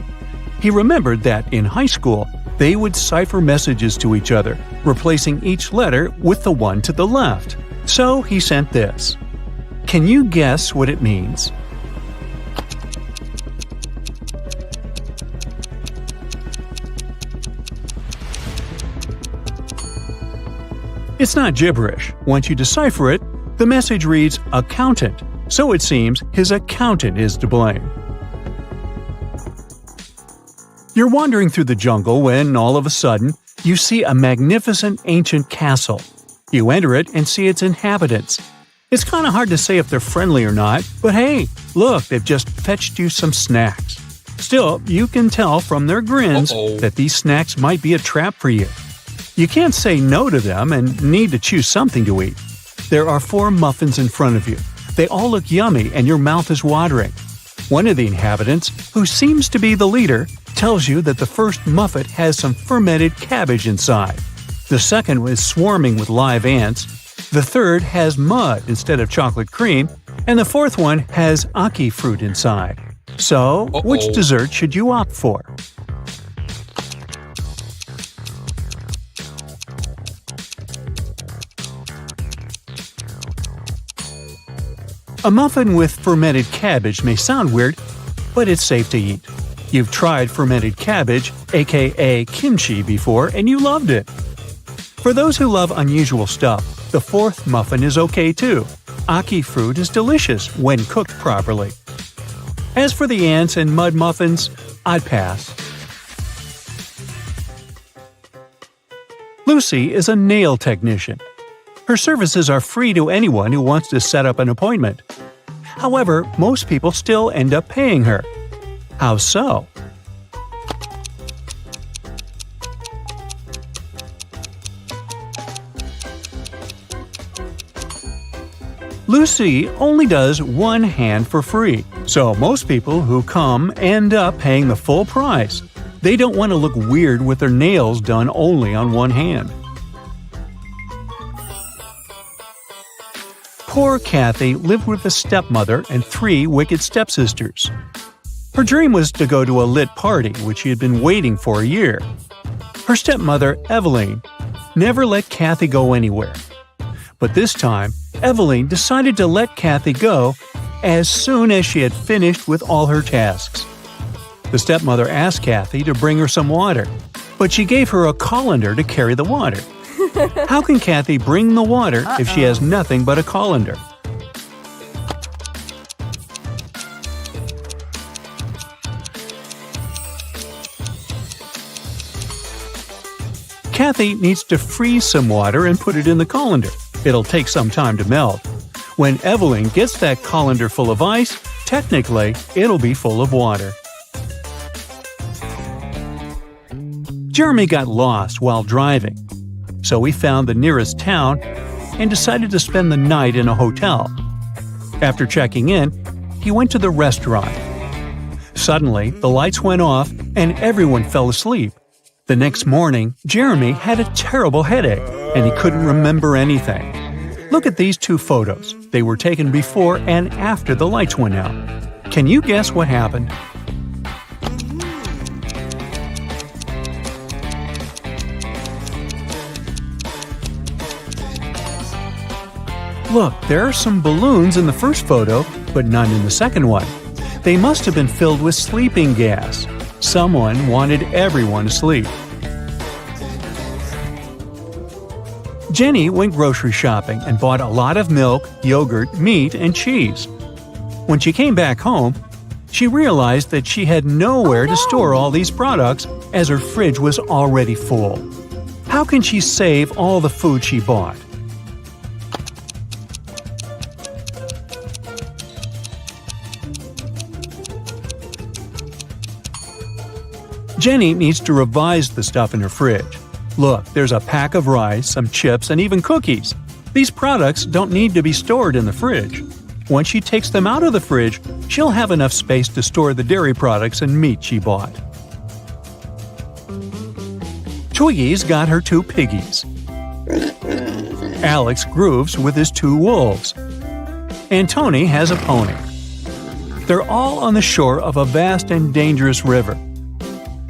He remembered that in high school, they would cipher messages to each other, replacing each letter with the one to the left. So he sent this. Can you guess what it means? It's not gibberish. Once you decipher it, the message reads accountant, so it seems his accountant is to blame. You're wandering through the jungle when, all of a sudden, you see a magnificent ancient castle. You enter it and see its inhabitants. It's kind of hard to say if they're friendly or not, but hey, look, they've just fetched you some snacks. Still, you can tell from their grins that these snacks might be a trap for you. You can't say no to them and need to choose something to eat. There are 4 muffins in front of you. They all look yummy and your mouth is watering. One of the inhabitants, who seems to be the leader, tells you that the first muffin has some fermented cabbage inside. The second is swarming with live ants. The third has mud instead of chocolate cream, and the fourth one has aki fruit inside. So, which dessert should you opt for? A muffin with fermented cabbage may sound weird, but it's safe to eat. You've tried fermented cabbage, aka kimchi, before and you loved it. For those who love unusual stuff, the fourth muffin is okay too. Aki fruit is delicious when cooked properly. As for the ants and mud muffins, I'd pass. Lucy is a nail technician. Her services are free to anyone who wants to set up an appointment. However, most people still end up paying her. How so? Lucy only does one hand for free, so most people who come end up paying the full price. They don't want to look weird with their nails done only on one hand. Poor Kathy lived with a stepmother and 3 wicked stepsisters. Her dream was to go to a lit party, which she had been waiting for a year. Her stepmother, Eveline, never let Kathy go anywhere. But this time, Eveline decided to let Kathy go as soon as she had finished with all her tasks. The stepmother asked Kathy to bring her some water, but she gave her a colander to carry the water. How can Kathy bring the water if she has nothing but a colander? Kathy needs to freeze some water and put it in the colander. It'll take some time to melt. When Eveline gets that colander full of ice, technically, it'll be full of water. Jeremy got lost while driving, so he found the nearest town and decided to spend the night in a hotel. After checking in, he went to the restaurant. Suddenly, the lights went off and everyone fell asleep. The next morning, Jeremy had a terrible headache and he couldn't remember anything. Look at these 2 photos. They were taken before and after the lights went out. Can you guess what happened? Look, there are some balloons in the first photo, but none in the second one. They must have been filled with sleeping gas. Someone wanted everyone to sleep. Jenny went grocery shopping and bought a lot of milk, yogurt, meat, and cheese. When she came back home, she realized that she had nowhere to store all these products as her fridge was already full. How can she save all the food she bought? Jenny needs to revise the stuff in her fridge. Look, there's a pack of rice, some chips, and even cookies. These products don't need to be stored in the fridge. Once she takes them out of the fridge, she'll have enough space to store the dairy products and meat she bought. Twiggy's got her 2 piggies. Alex grooves with his 2 wolves. And Tony has a pony. They're all on the shore of a vast and dangerous river.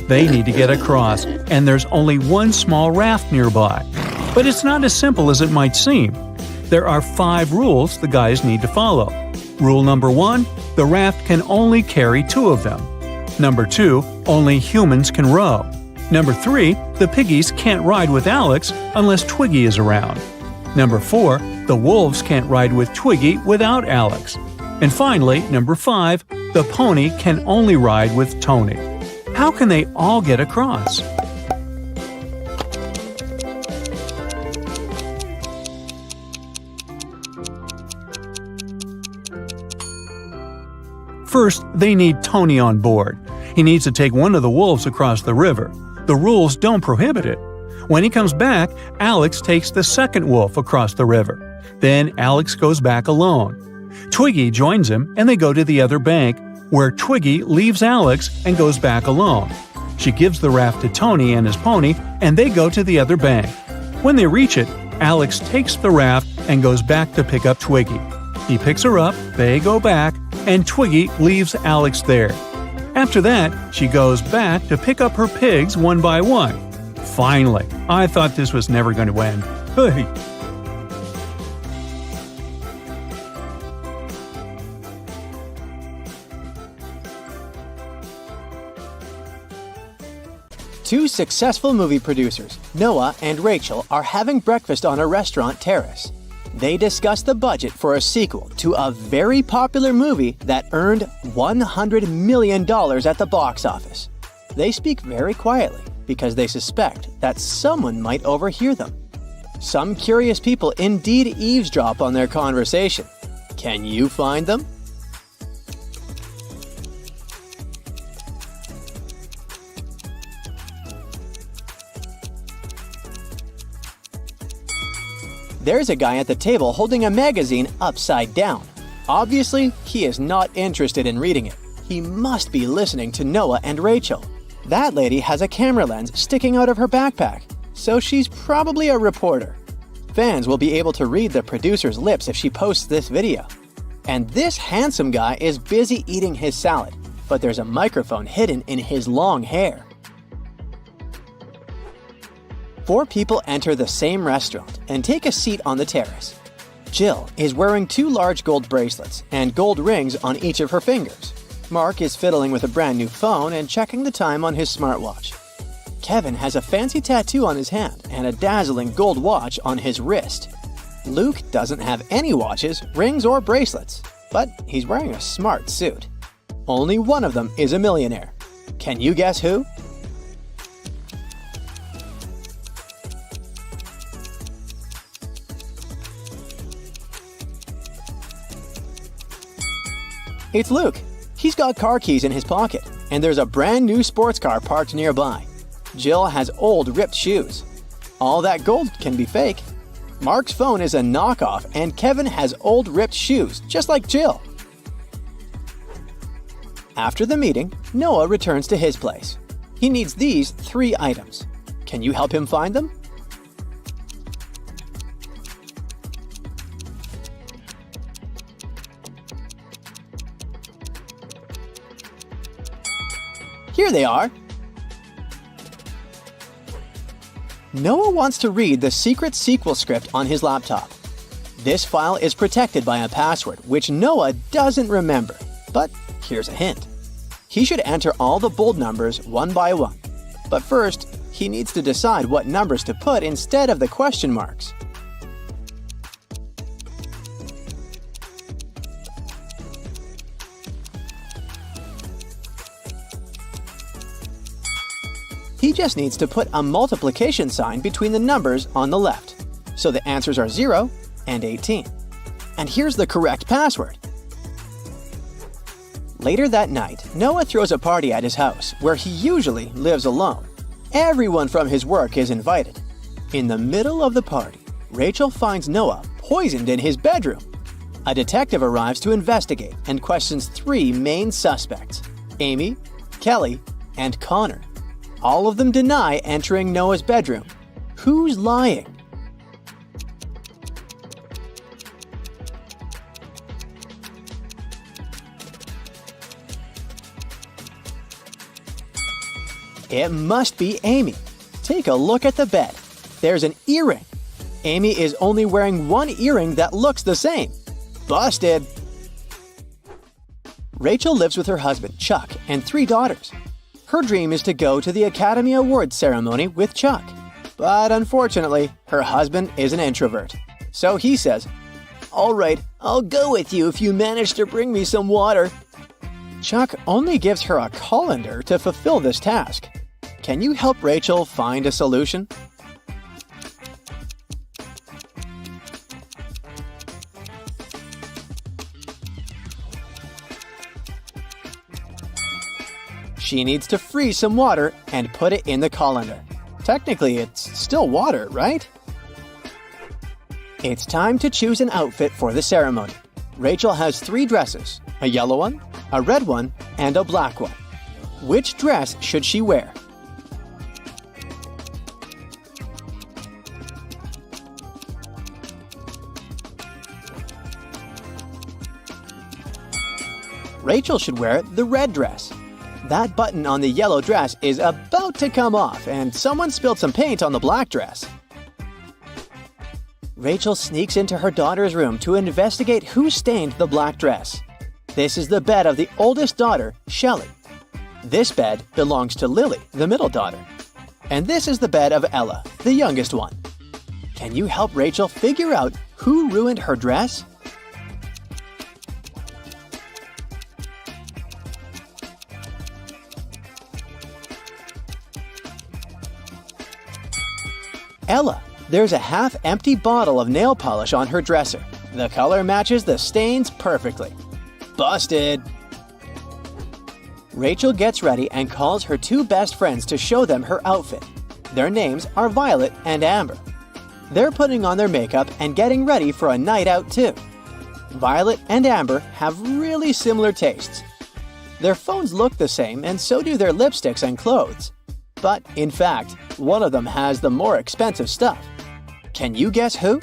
They need to get across, and there's only one small raft nearby. But it's not as simple as it might seem. There are 5 rules the guys need to follow. Rule number 1, the raft can only carry 2 of them. Number 2, only humans can row. Number 3, the piggies can't ride with Alex unless Twiggy is around. Number 4, the wolves can't ride with Twiggy without Alex. And finally, number 5, the pony can only ride with Tony. How can they all get across? First, they need Tony on board. He needs to take one of the wolves across the river. The rules don't prohibit it. When he comes back, Alex takes the second wolf across the river. Then Alex goes back alone. Twiggy joins him and they go to the other bank, where Twiggy leaves Alex and goes back alone. She gives the raft to Tony and his pony, and they go to the other bank. When they reach it, Alex takes the raft and goes back to pick up Twiggy. He picks her up, they go back, and Twiggy leaves Alex there. After that, she goes back to pick up her pigs one by one. Finally, I thought this was never going to end. Hey. Two successful movie producers, Noah and Rachel, are having breakfast on a restaurant terrace. They discuss the budget for a sequel to a very popular movie that earned $100 million at the box office. They speak very quietly because they suspect that someone might overhear them. Some curious people indeed eavesdrop on their conversation. Can you find them? There's a guy at the table holding a magazine upside down. Obviously, he is not interested in reading it. He must be listening to Noah and Rachel. That lady has a camera lens sticking out of her backpack, so she's probably a reporter. Fans will be able to read the producer's lips if she posts this video. And this handsome guy is busy eating his salad, but there's a microphone hidden in his long hair. 4 people enter the same restaurant and take a seat on the terrace. Jill is wearing 2 large gold bracelets and gold rings on each of her fingers. Mark is fiddling with a brand new phone and checking the time on his smartwatch. Kevin has a fancy tattoo on his hand and a dazzling gold watch on his wrist. Luke doesn't have any watches, rings, or bracelets, but he's wearing a smart suit. Only one of them is a millionaire. Can you guess who? It's Luke. He's got car keys in his pocket, and there's a brand new sports car parked nearby. Jill has old ripped shoes. All that gold can be fake. Mark's phone is a knockoff, and Kevin has old ripped shoes, just like Jill. After the meeting, Noah returns to his place. He needs these 3 items. Can you help him find them? Here they are. Noah wants to read the secret sequel script on his laptop. This file is protected by a password, which Noah doesn't remember. But here's a hint. He should enter all the bold numbers one by one. But first, he needs to decide what numbers to put instead of the question marks. He just needs to put a multiplication sign between the numbers on the left. So the answers are 0 and 18. And here's the correct password. Later that night, Noah throws a party at his house, where he usually lives alone. Everyone from his work is invited. In the middle of the party, Rachel finds Noah poisoned in his bedroom. A detective arrives to investigate and questions 3 main suspects: Amy, Kelly, and Connor. All of them deny entering Noah's bedroom. Who's lying? It must be Amy. Take a look at the bed. There's an earring. Amy is only wearing 1 earring that looks the same. Busted! Rachel lives with her husband, Chuck, and 3 daughters. Her dream is to go to the Academy Awards ceremony with Chuck. But unfortunately, her husband is an introvert. So he says, "All right, I'll go with you if you manage to bring me some water." Chuck only gives her a colander to fulfill this task. Can you help Rachel find a solution? She needs to freeze some water and put it in the colander. Technically, it's still water, right? It's time to choose an outfit for the ceremony. Rachel has 3 dresses: a yellow one, a red one, and a black one. Which dress should she wear? Rachel should wear the red dress. That button on the yellow dress is about to come off, and someone spilled some paint on the black dress. Rachel sneaks into her daughter's room to investigate who stained the black dress. This is the bed of the oldest daughter, Shelley. This bed belongs to Lily, the middle daughter. And this is the bed of Ella, the youngest one. Can you help Rachel figure out who ruined her dress? Ella, there's a half-empty bottle of nail polish on her dresser. The color matches the stains perfectly. Busted! Rachel gets ready and calls her two best friends to show them her outfit. Their names are Violet and Amber. They're putting on their makeup and getting ready for a night out too. Violet and Amber have really similar tastes. Their phones look the same and so do their lipsticks and clothes. But in fact, one of them has the more expensive stuff. Can you guess who?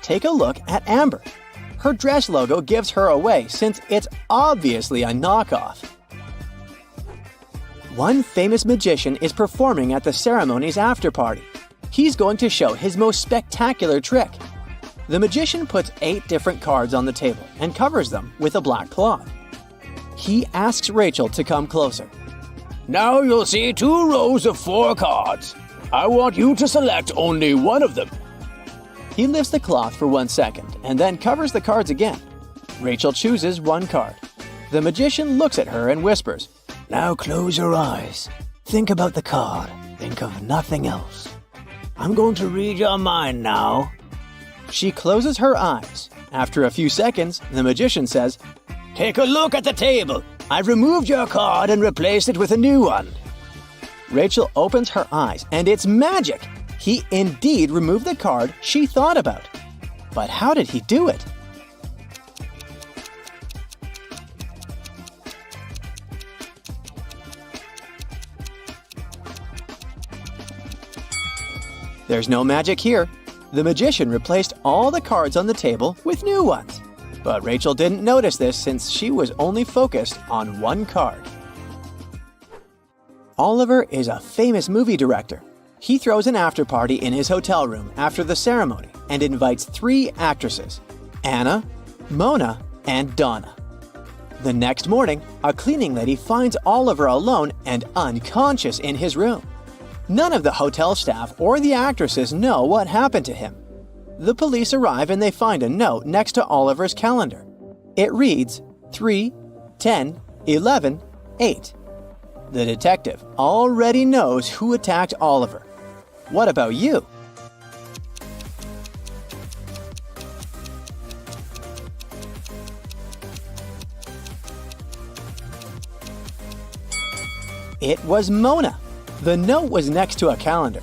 Take a look at Amber. Her dress logo gives her away since it's obviously a knockoff. One famous magician is performing at the ceremony's after party. He's going to show his most spectacular trick. The magician puts 8 different cards on the table and covers them with a black cloth. He asks Rachel to come closer. Now you'll see 2 rows of 4 cards. I want you to select only one of them. He lifts the cloth for 1 second and then covers the cards again. Rachel chooses one card. The magician looks at her and whispers, "Now close your eyes. Think about the card. Think of nothing else. I'm going to read your mind now." She closes her eyes. After a few seconds, the magician says, "Take a look at the table. I've removed your card and replaced it with a new one." Rachel opens her eyes and it's magic! He indeed removed the card she thought about. But how did he do it? There's no magic here. The magician replaced all the cards on the table with new ones. But Rachel didn't notice this since she was only focused on one card. Oliver is a famous movie director. He throws an after-party in his hotel room after the ceremony and invites 3 actresses, Anna, Mona, and Donna. The next morning, a cleaning lady finds Oliver alone and unconscious in his room. None of the hotel staff or the actresses know what happened to him. The police arrive and they find a note next to Oliver's calendar. It reads 3-10-11-8. The detective already knows who attacked Oliver. What about you? It was Mona. The note was next to a calendar.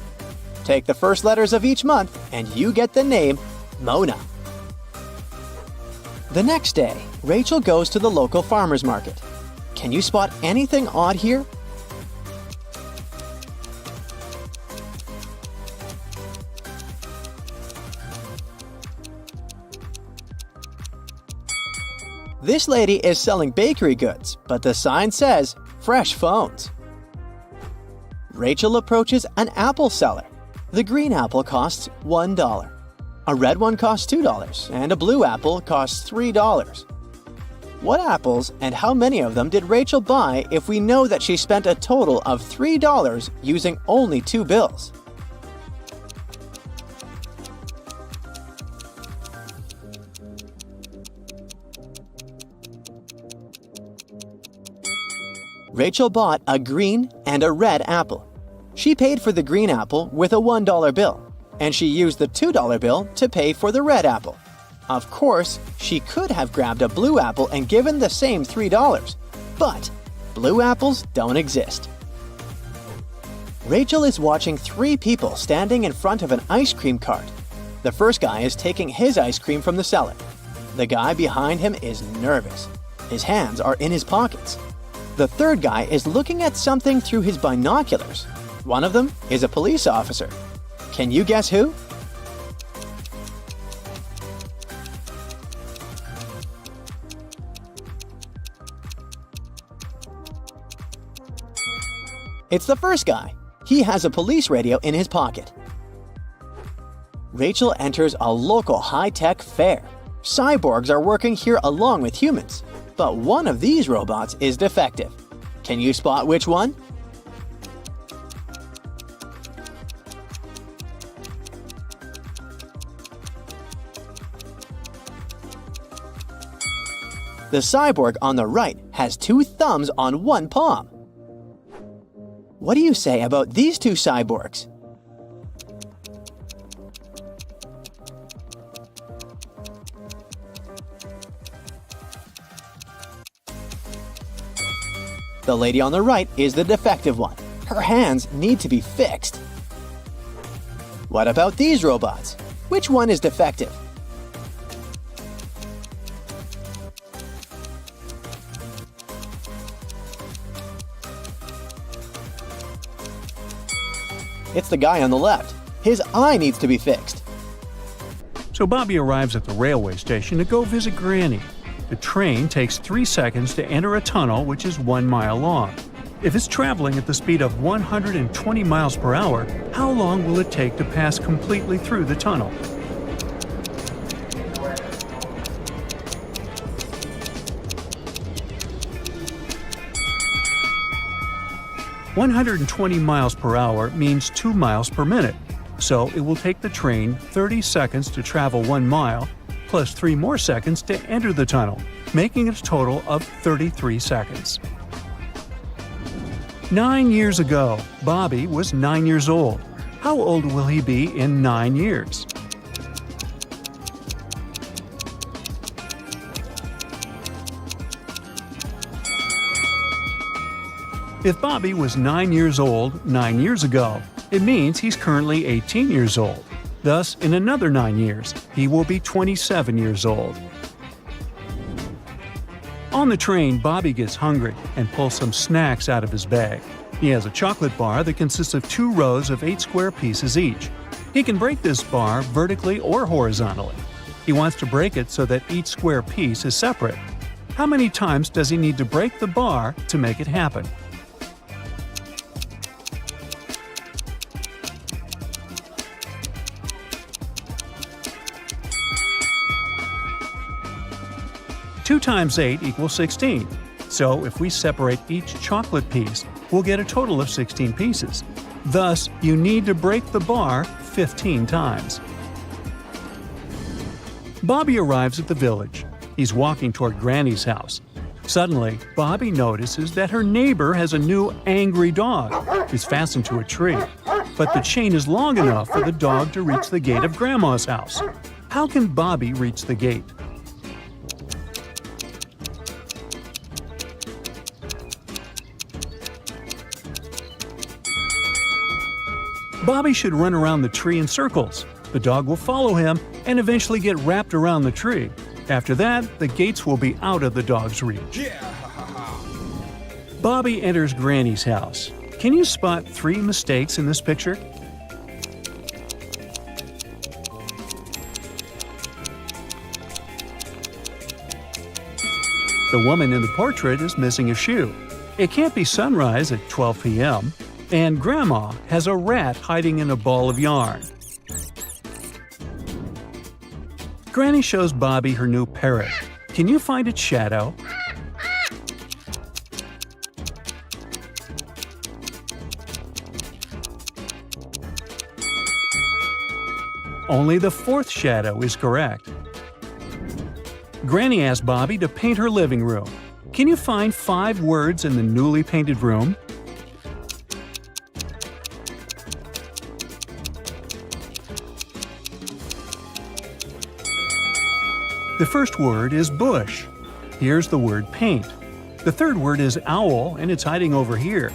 Take the first letters of each month and you get the name Mona. The next day, Rachel goes to the local farmer's market. Can you spot anything odd here? This lady is selling bakery goods, but the sign says fresh phones. Rachel approaches an apple seller. The green apple costs $1. A red one costs $2, and a blue apple costs $3. What apples and how many of them did Rachel buy if we know that she spent a total of $3 using only 2 bills? Rachel bought a green and a red apple. She paid for the green apple with a $1 bill, and she used the $2 bill to pay for the red apple. Of course, she could have grabbed a blue apple and given the same $3, but blue apples don't exist. Rachel is watching 3 people standing in front of an ice cream cart. The first guy is taking his ice cream from the seller. The guy behind him is nervous. His hands are in his pockets. The third guy is looking at something through his binoculars. One of them is a police officer. Can you guess who? It's the first guy. He has a police radio in his pocket. Rachel enters a local high-tech fair. Cyborgs are working here along with humans, but one of these robots is defective. Can you spot which one? The cyborg on the right has 2 thumbs on 1 palm. What do you say about these 2 cyborgs? The lady on the right is the defective one. Her hands need to be fixed. What about these robots? Which one is defective? It's the guy on the left. His eye needs to be fixed. So Bobby arrives at the railway station to go visit Granny. The train takes 3 seconds to enter a tunnel which is 1 mile long. If it's traveling at the speed of 120 miles per hour, how long will it take to pass completely through the tunnel? "120 miles per hour means 2 miles per minute, so it will take the train 30 seconds to travel 1 mile, plus 3 more seconds to enter the tunnel, making it a total of 33 seconds. 9 years ago, Bobby was 9 years old. How old will he be in 9 years? If Bobby was 9 years old 9 years ago, it means he's currently 18 years old. Thus, in another 9 years, he will be 27 years old. On the train, Bobby gets hungry and pulls some snacks out of his bag. He has a chocolate bar that consists of 2 rows of 8 square pieces each. He can break this bar vertically or horizontally. He wants to break it so that each square piece is separate. How many times does he need to break the bar to make it happen? Two times 8 equals 16. So if we separate each chocolate piece, we'll get a total of 16 pieces. Thus, you need to break the bar 15 times. Bobby arrives at the village. He's walking toward Granny's house. Suddenly, Bobby notices that her neighbor has a new angry dog who's fastened to a tree. But the chain is long enough for the dog to reach the gate of Grandma's house. How can Bobby reach the gate? Bobby should run around the tree in circles. The dog will follow him and eventually get wrapped around the tree. After that, the gates will be out of the dog's reach. Bobby enters Granny's house. Can you spot 3 mistakes in this picture? The woman in the portrait is missing a shoe. It can't be sunrise at 12 p.m. And Grandma has a rat hiding in a ball of yarn. Granny shows Bobby her new parrot. Can you find its shadow? Only the 4th shadow is correct. Granny asked Bobby to paint her living room. Can you find 5 words in the newly painted room? The first word is bush. Here's the word paint. The 3rd word is owl, and it's hiding over here.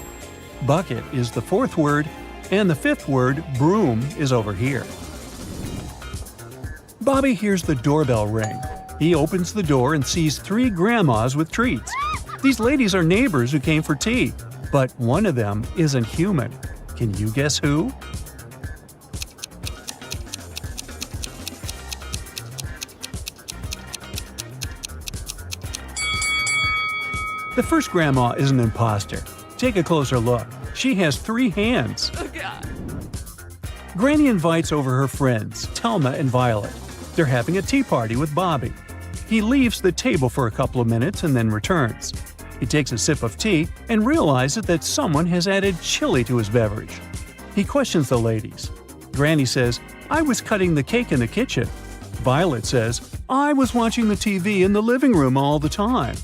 Bucket is the 4th word, and the 5th word, broom, is over here. Bobby hears the doorbell ring. He opens the door and sees 3 grandmas with treats. These ladies are neighbors who came for tea, but one of them isn't human. Can you guess who? The first grandma is an imposter. Take a closer look. She has 3 hands. Granny invites over her friends, Telma and Violet. They're having a tea party with Bobby. He leaves the table for a couple of minutes and then returns. He takes a sip of tea and realizes that someone has added chili to his beverage. He questions the ladies. Granny says, "I was cutting the cake in the kitchen." Violet says, "I was watching the TV in the living room all the time."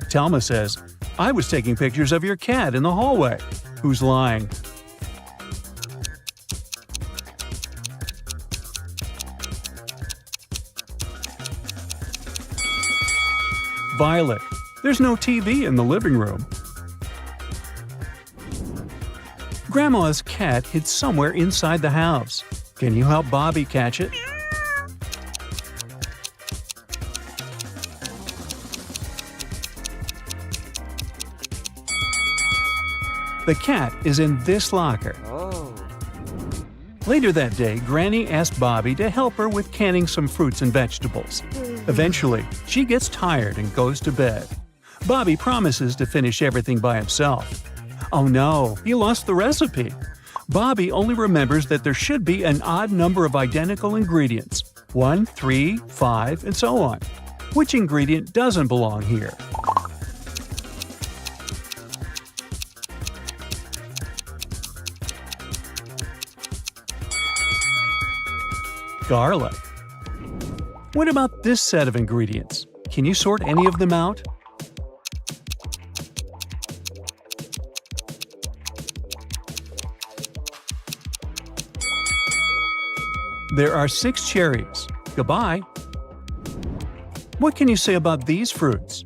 Telma says, "I was taking pictures of your cat in the hallway." Who's lying? Violet. There's no TV in the living room. Grandma's cat hid somewhere inside the house. Can you help Bobby catch it? The cat is in this locker. Later that day, Granny asked Bobby to help her with canning some fruits and vegetables. Eventually, she gets tired and goes to bed. Bobby promises to finish everything by himself. Oh no, he lost the recipe. Bobby only remembers that there should be an odd number of identical ingredients: 1, 3, 5, and so on. Which ingredient doesn't belong here? Garlic. What about this set of ingredients? Can you sort any of them out? There are 6 cherries. Goodbye. What can you say about these fruits?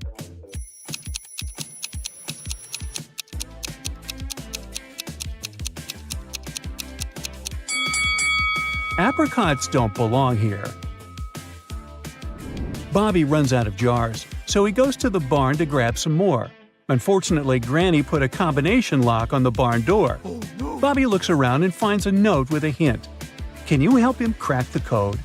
Apricots don't belong here. Bobby runs out of jars, so he goes to the barn to grab some more. Unfortunately, Granny put a combination lock on the barn door. Bobby looks around and finds a note with a hint. Can you help him crack the code?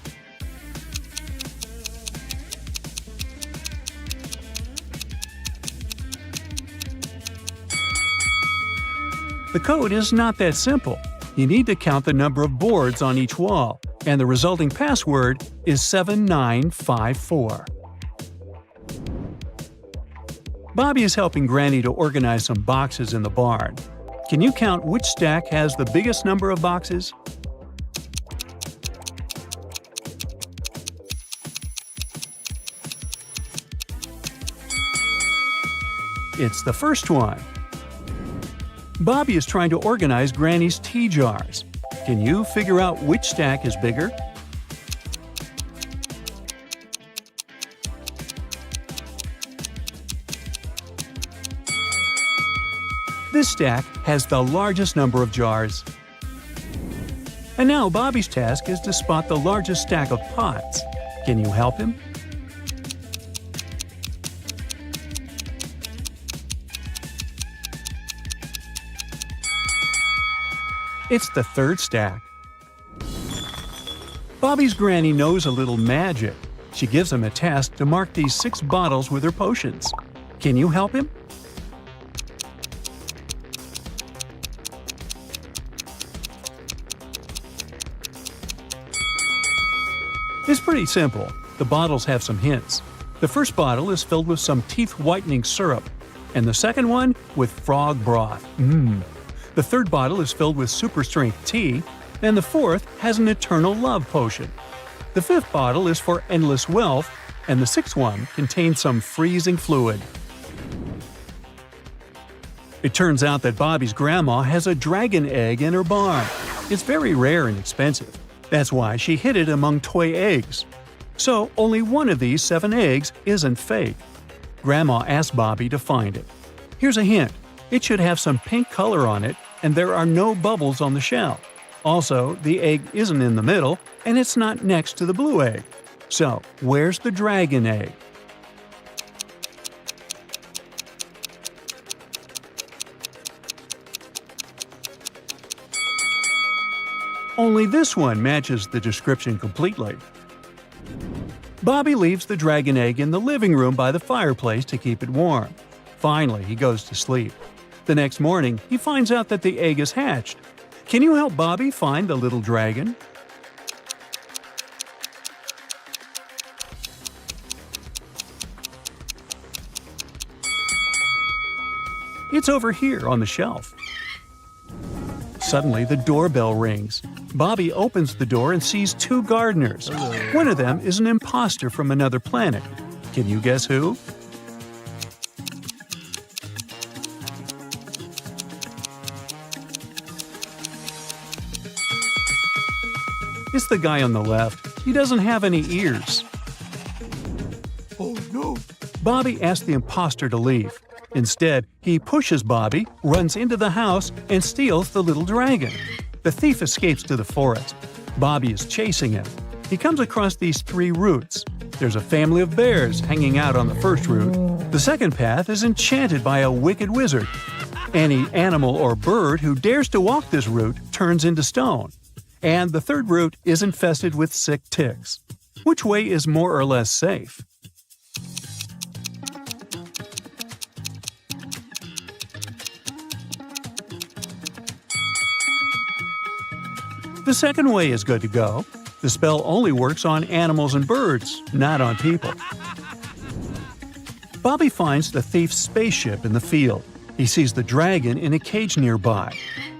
The code is not that simple. You need to count the number of boards on each wall, and the resulting password is 7954. Bobby is helping Granny to organize some boxes in the barn. Can you count which stack has the biggest number of boxes? It's the first one. Bobby is trying to organize Granny's tea jars. Can you figure out which stack is bigger? This stack has the largest number of jars. And now Bobby's task is to spot the largest stack of pots. Can you help him? It's the third stack. Bobby's Granny knows a little magic. She gives him a task to mark these 6 bottles with her potions. Can you help him? It's pretty simple. The bottles have some hints. The first bottle is filled with some teeth-whitening syrup, and the second one with frog broth. The third bottle is filled with super-strength tea, and the fourth has an eternal love potion. The fifth bottle is for endless wealth, and the sixth one contains some freezing fluid. It turns out that Bobby's grandma has a dragon egg in her barn. It's very rare and expensive. That's why she hid it among toy eggs. So only one of these 7 eggs isn't fake. Grandma asked Bobby to find it. Here's a hint. It should have some pink color on it, and there are no bubbles on the shell. Also, the egg isn't in the middle, and it's not next to the blue egg. So, where's the dragon egg? Only this one matches the description completely. Bobby leaves the dragon egg in the living room by the fireplace to keep it warm. Finally, he goes to sleep. The next morning, he finds out that the egg is hatched. Can you help Bobby find the little dragon? It's over here on the shelf. Suddenly, the doorbell rings. Bobby opens the door and sees two gardeners. One of them is an imposter from another planet. Can you guess who? It's the guy on the left. He doesn't have any ears. Oh no! Bobby asks the imposter to leave. Instead, he pushes Bobby, runs into the house, and steals the little dragon. The thief escapes to the forest. Bobby is chasing him. He comes across these three routes. There's a family of bears hanging out on the first route. The second path is enchanted by a wicked wizard. Any animal or bird who dares to walk this route turns into stone. And the third route is infested with sick ticks. Which way is more or less safe? The second way is good to go. The spell only works on animals and birds, not on people. Bobby finds the thief's spaceship in the field. He sees the dragon in a cage nearby.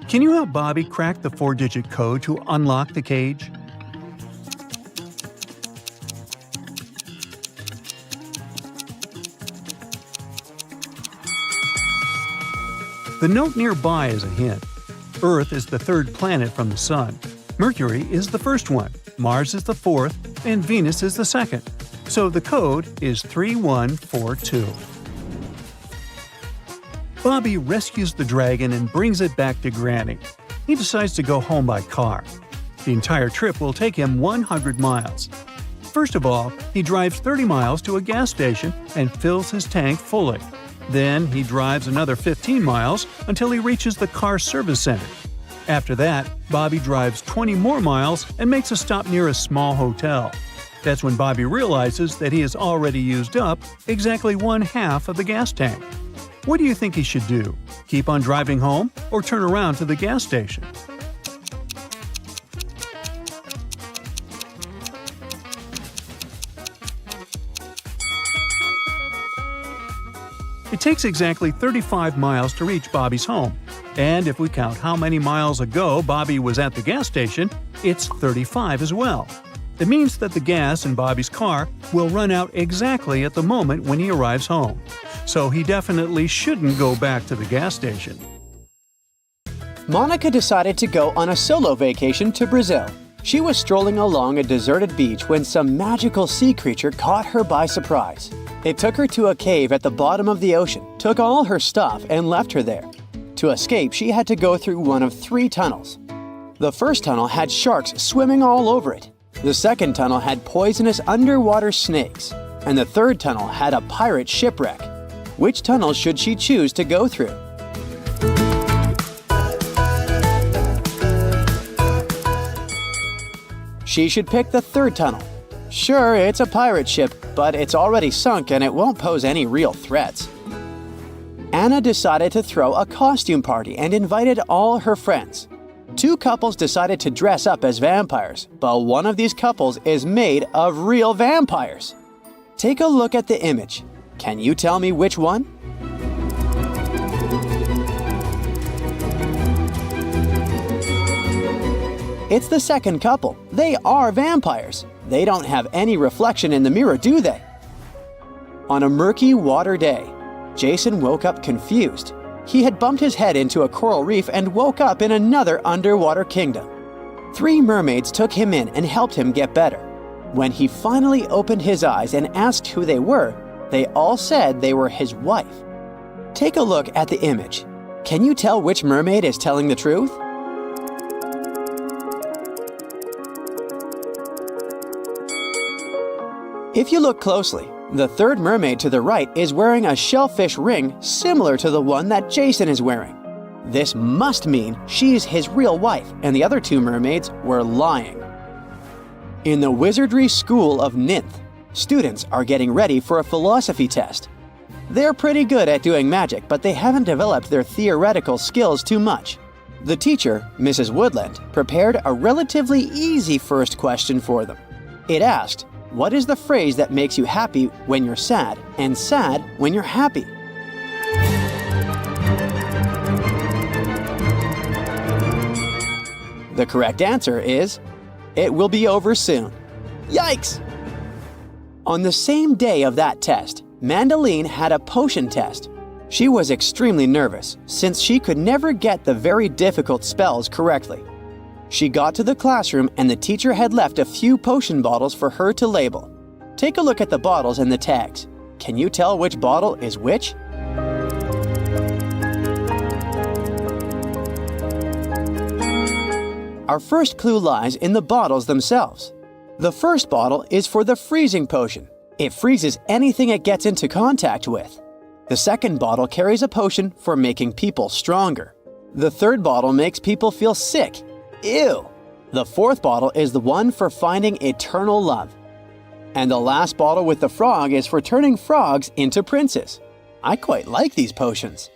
Can you help Bobby crack the 4-digit code to unlock the cage? The note nearby is a hint. Earth is the third planet from the Sun. Mercury is the first one, Mars is the fourth, and Venus is the second. So the code is 3142. Bobby rescues the dragon and brings it back to Granny. He decides to go home by car. The entire trip will take him 100 miles. First of all, he drives 30 miles to a gas station and fills his tank fully. Then he drives another 15 miles until he reaches the car service center. After that, Bobby drives 20 more miles and makes a stop near a small hotel. That's when Bobby realizes that he has already used up exactly one half of the gas tank. What do you think he should do? Keep on driving home or turn around to the gas station? It takes exactly 35 miles to reach Bobby's home. And if we count how many miles ago Bobby was at the gas station, it's 35 as well. It means that the gas in Bobby's car will run out exactly at the moment when he arrives home. So he definitely shouldn't go back to the gas station. Monica decided to go on a solo vacation to Brazil. She was strolling along a deserted beach when some magical sea creature caught her by surprise. It took her to a cave at the bottom of the ocean, took all her stuff, and left her there. To escape, she had to go through one of 3 tunnels. The first tunnel had sharks swimming all over it. The second tunnel had poisonous underwater snakes. And the third tunnel had a pirate shipwreck. Which tunnel should she choose to go through? She should pick the third tunnel. Sure, it's a pirate ship, but it's already sunk and it won't pose any real threats. Anna decided to throw a costume party and invited all her friends. 2 couples decided to dress up as vampires, but one of these couples is made of real vampires. Take a look at the image. Can you tell me which one? It's the second couple. They are vampires. They don't have any reflection in the mirror, do they? On a murky water day, Jason woke up confused. He had bumped his head into a coral reef and woke up in another underwater kingdom. 3 mermaids took him in and helped him get better. When he finally opened his eyes and asked who they were, they all said they were his wife. Take a look at the image. Can you tell which mermaid is telling the truth? If you look closely, the third mermaid to the right is wearing a shellfish ring similar to the one that Jason is wearing. This must mean she's his real wife, and the other 2 mermaids were lying. In the Wizardry School of Ninth, students are getting ready for a philosophy test. They're pretty good at doing magic, but they haven't developed their theoretical skills too much. The teacher, Mrs. Woodland, prepared a relatively easy first question for them. It asked, "What is the phrase that makes you happy when you're sad and sad when you're happy?" The correct answer is, "It will be over soon." Yikes! On the same day of that test, Mandeline had a potion test. She was extremely nervous since she could never get the very difficult spells correctly. She got to the classroom and the teacher had left a few potion bottles for her to label. Take a look at the bottles and the tags. Can you tell which bottle is which? Our first clue lies in the bottles themselves. The first bottle is for the freezing potion. It freezes anything it gets into contact with. The second bottle carries a potion for making people stronger. The third bottle makes people feel sick. Ew! The fourth bottle is the one for finding eternal love. And the last bottle with the frog is for turning frogs into princes. I quite like these potions.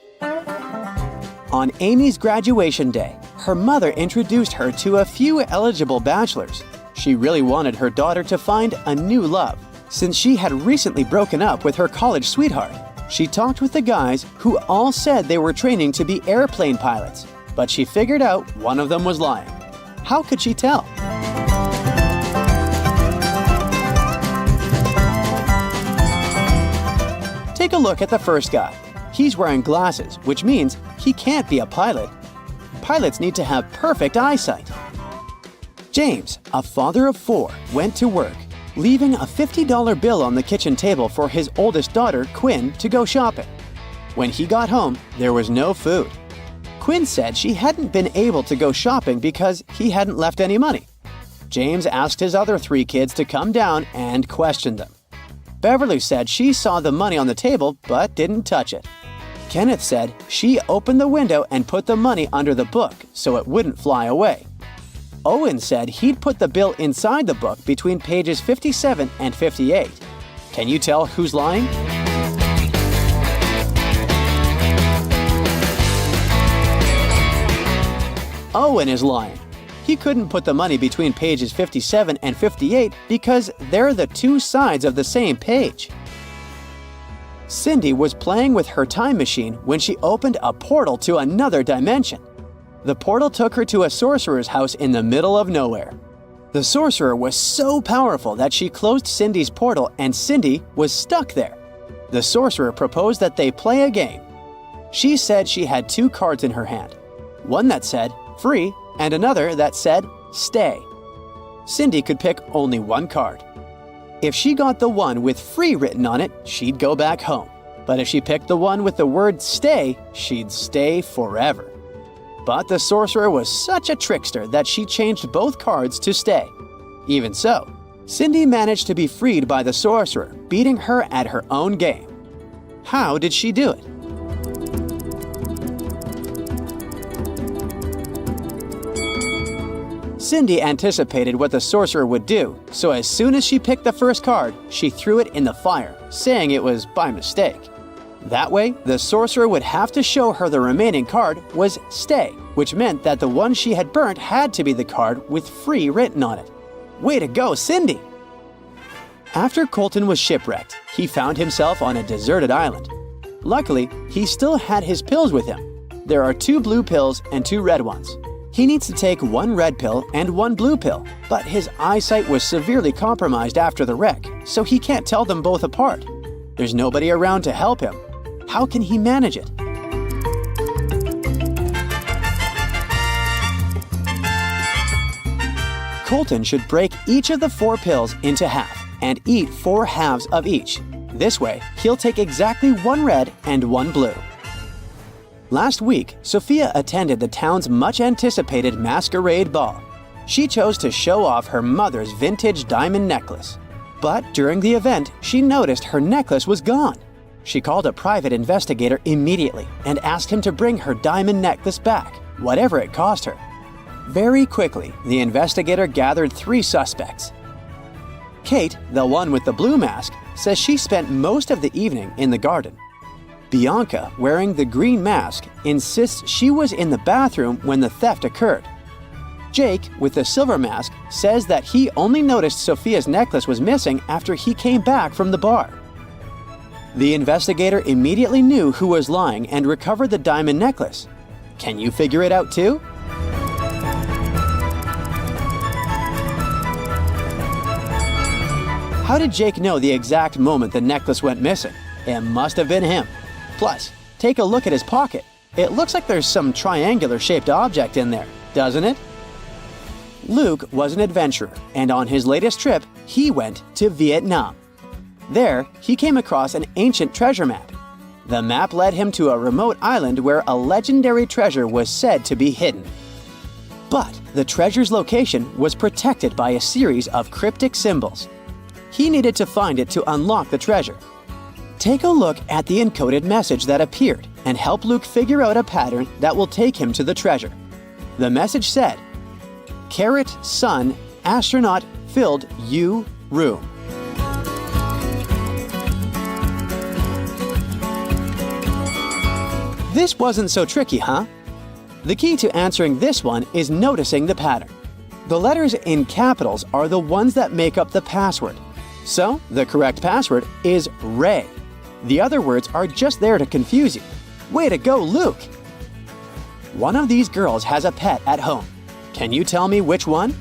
On Amy's graduation day, her mother introduced her to a few eligible bachelors. She really wanted her daughter to find a new love, since she had recently broken up with her college sweetheart. She talked with the guys who all said they were training to be airplane pilots, but she figured out one of them was lying. How could she tell? Take a look at the first guy. He's wearing glasses, which means he can't be a pilot. Pilots need to have perfect eyesight. James, a father of 4, went to work, leaving a $50 bill on the kitchen table for his oldest daughter, Quinn, to go shopping. When he got home, there was no food. Quinn said she hadn't been able to go shopping because he hadn't left any money. James asked his other 3 kids to come down and questioned them. Beverly said she saw the money on the table but didn't touch it. Kenneth said she opened the window and put the money under the book so it wouldn't fly away. Owen said he'd put the bill inside the book between pages 57 and 58. Can you tell who's lying? Owen is lying. He couldn't put the money between pages 57 and 58 because they're the 2 sides of the same page. Cindy was playing with her time machine when she opened a portal to another dimension. The portal took her to a sorcerer's house in the middle of nowhere. The sorcerer was so powerful that she closed Cindy's portal and Cindy was stuck there. The sorcerer proposed that they play a game. She said she had 2 cards in her hand, one that said free and another that said stay. Cindy could pick only one card. If she got the one with free written on it, she'd go back home. But if she picked the one with the word stay, she'd stay forever. But the sorcerer was such a trickster that she changed both cards to stay. Even so, Cindy managed to be freed by the sorcerer, beating her at her own game. How did she do it? Cindy anticipated what the sorcerer would do, so as soon as she picked the first card, she threw it in the fire, saying it was by mistake. That way, the sorcerer would have to show her the remaining card was stay, which meant that the one she had burnt had to be the card with free written on it. Way to go, Cindy! After Colton was shipwrecked, he found himself on a deserted island. Luckily, he still had his pills with him. There are 2 blue pills and 2 red ones. He needs to take 1 red pill and 1 blue pill, but his eyesight was severely compromised after the wreck, so he can't tell them both apart. There's nobody around to help him. How can he manage it? Colton should break each of the 4 pills into half and eat 4 halves of each. This way, he'll take exactly 1 red and 1 blue. Last week, Sophia attended the town's much-anticipated masquerade ball. She chose to show off her mother's vintage diamond necklace. But during the event, she noticed her necklace was gone. She called a private investigator immediately and asked him to bring her diamond necklace back, whatever it cost her. Very quickly, the investigator gathered 3 suspects. Kate, the one with the blue mask, says she spent most of the evening in the garden. Bianca, wearing the green mask, insists she was in the bathroom when the theft occurred. Jake, with the silver mask, says that he only noticed Sophia's necklace was missing after he came back from the bar. The investigator immediately knew who was lying and recovered the diamond necklace. Can you figure it out too? How did Jake know the exact moment the necklace went missing? It must have been him. Plus, take a look at his pocket. It looks like there's some triangular-shaped object in there, doesn't it? Luke was an adventurer, and on his latest trip, he went to Vietnam. There, he came across an ancient treasure map. The map led him to a remote island where a legendary treasure was said to be hidden. But the treasure's location was protected by a series of cryptic symbols. He needed to find it to unlock the treasure. Take a look at the encoded message that appeared and help Luke figure out a pattern that will take him to the treasure. The message said, "Carrot Sun Astronaut Filled U Room." This wasn't so tricky, huh? The key to answering this one is noticing the pattern. The letters in capitals are the ones that make up the password. So, the correct password is Ray. The other words are just there to confuse you. Way to go, Luke! One of these girls has a pet at home. Can you tell me which one?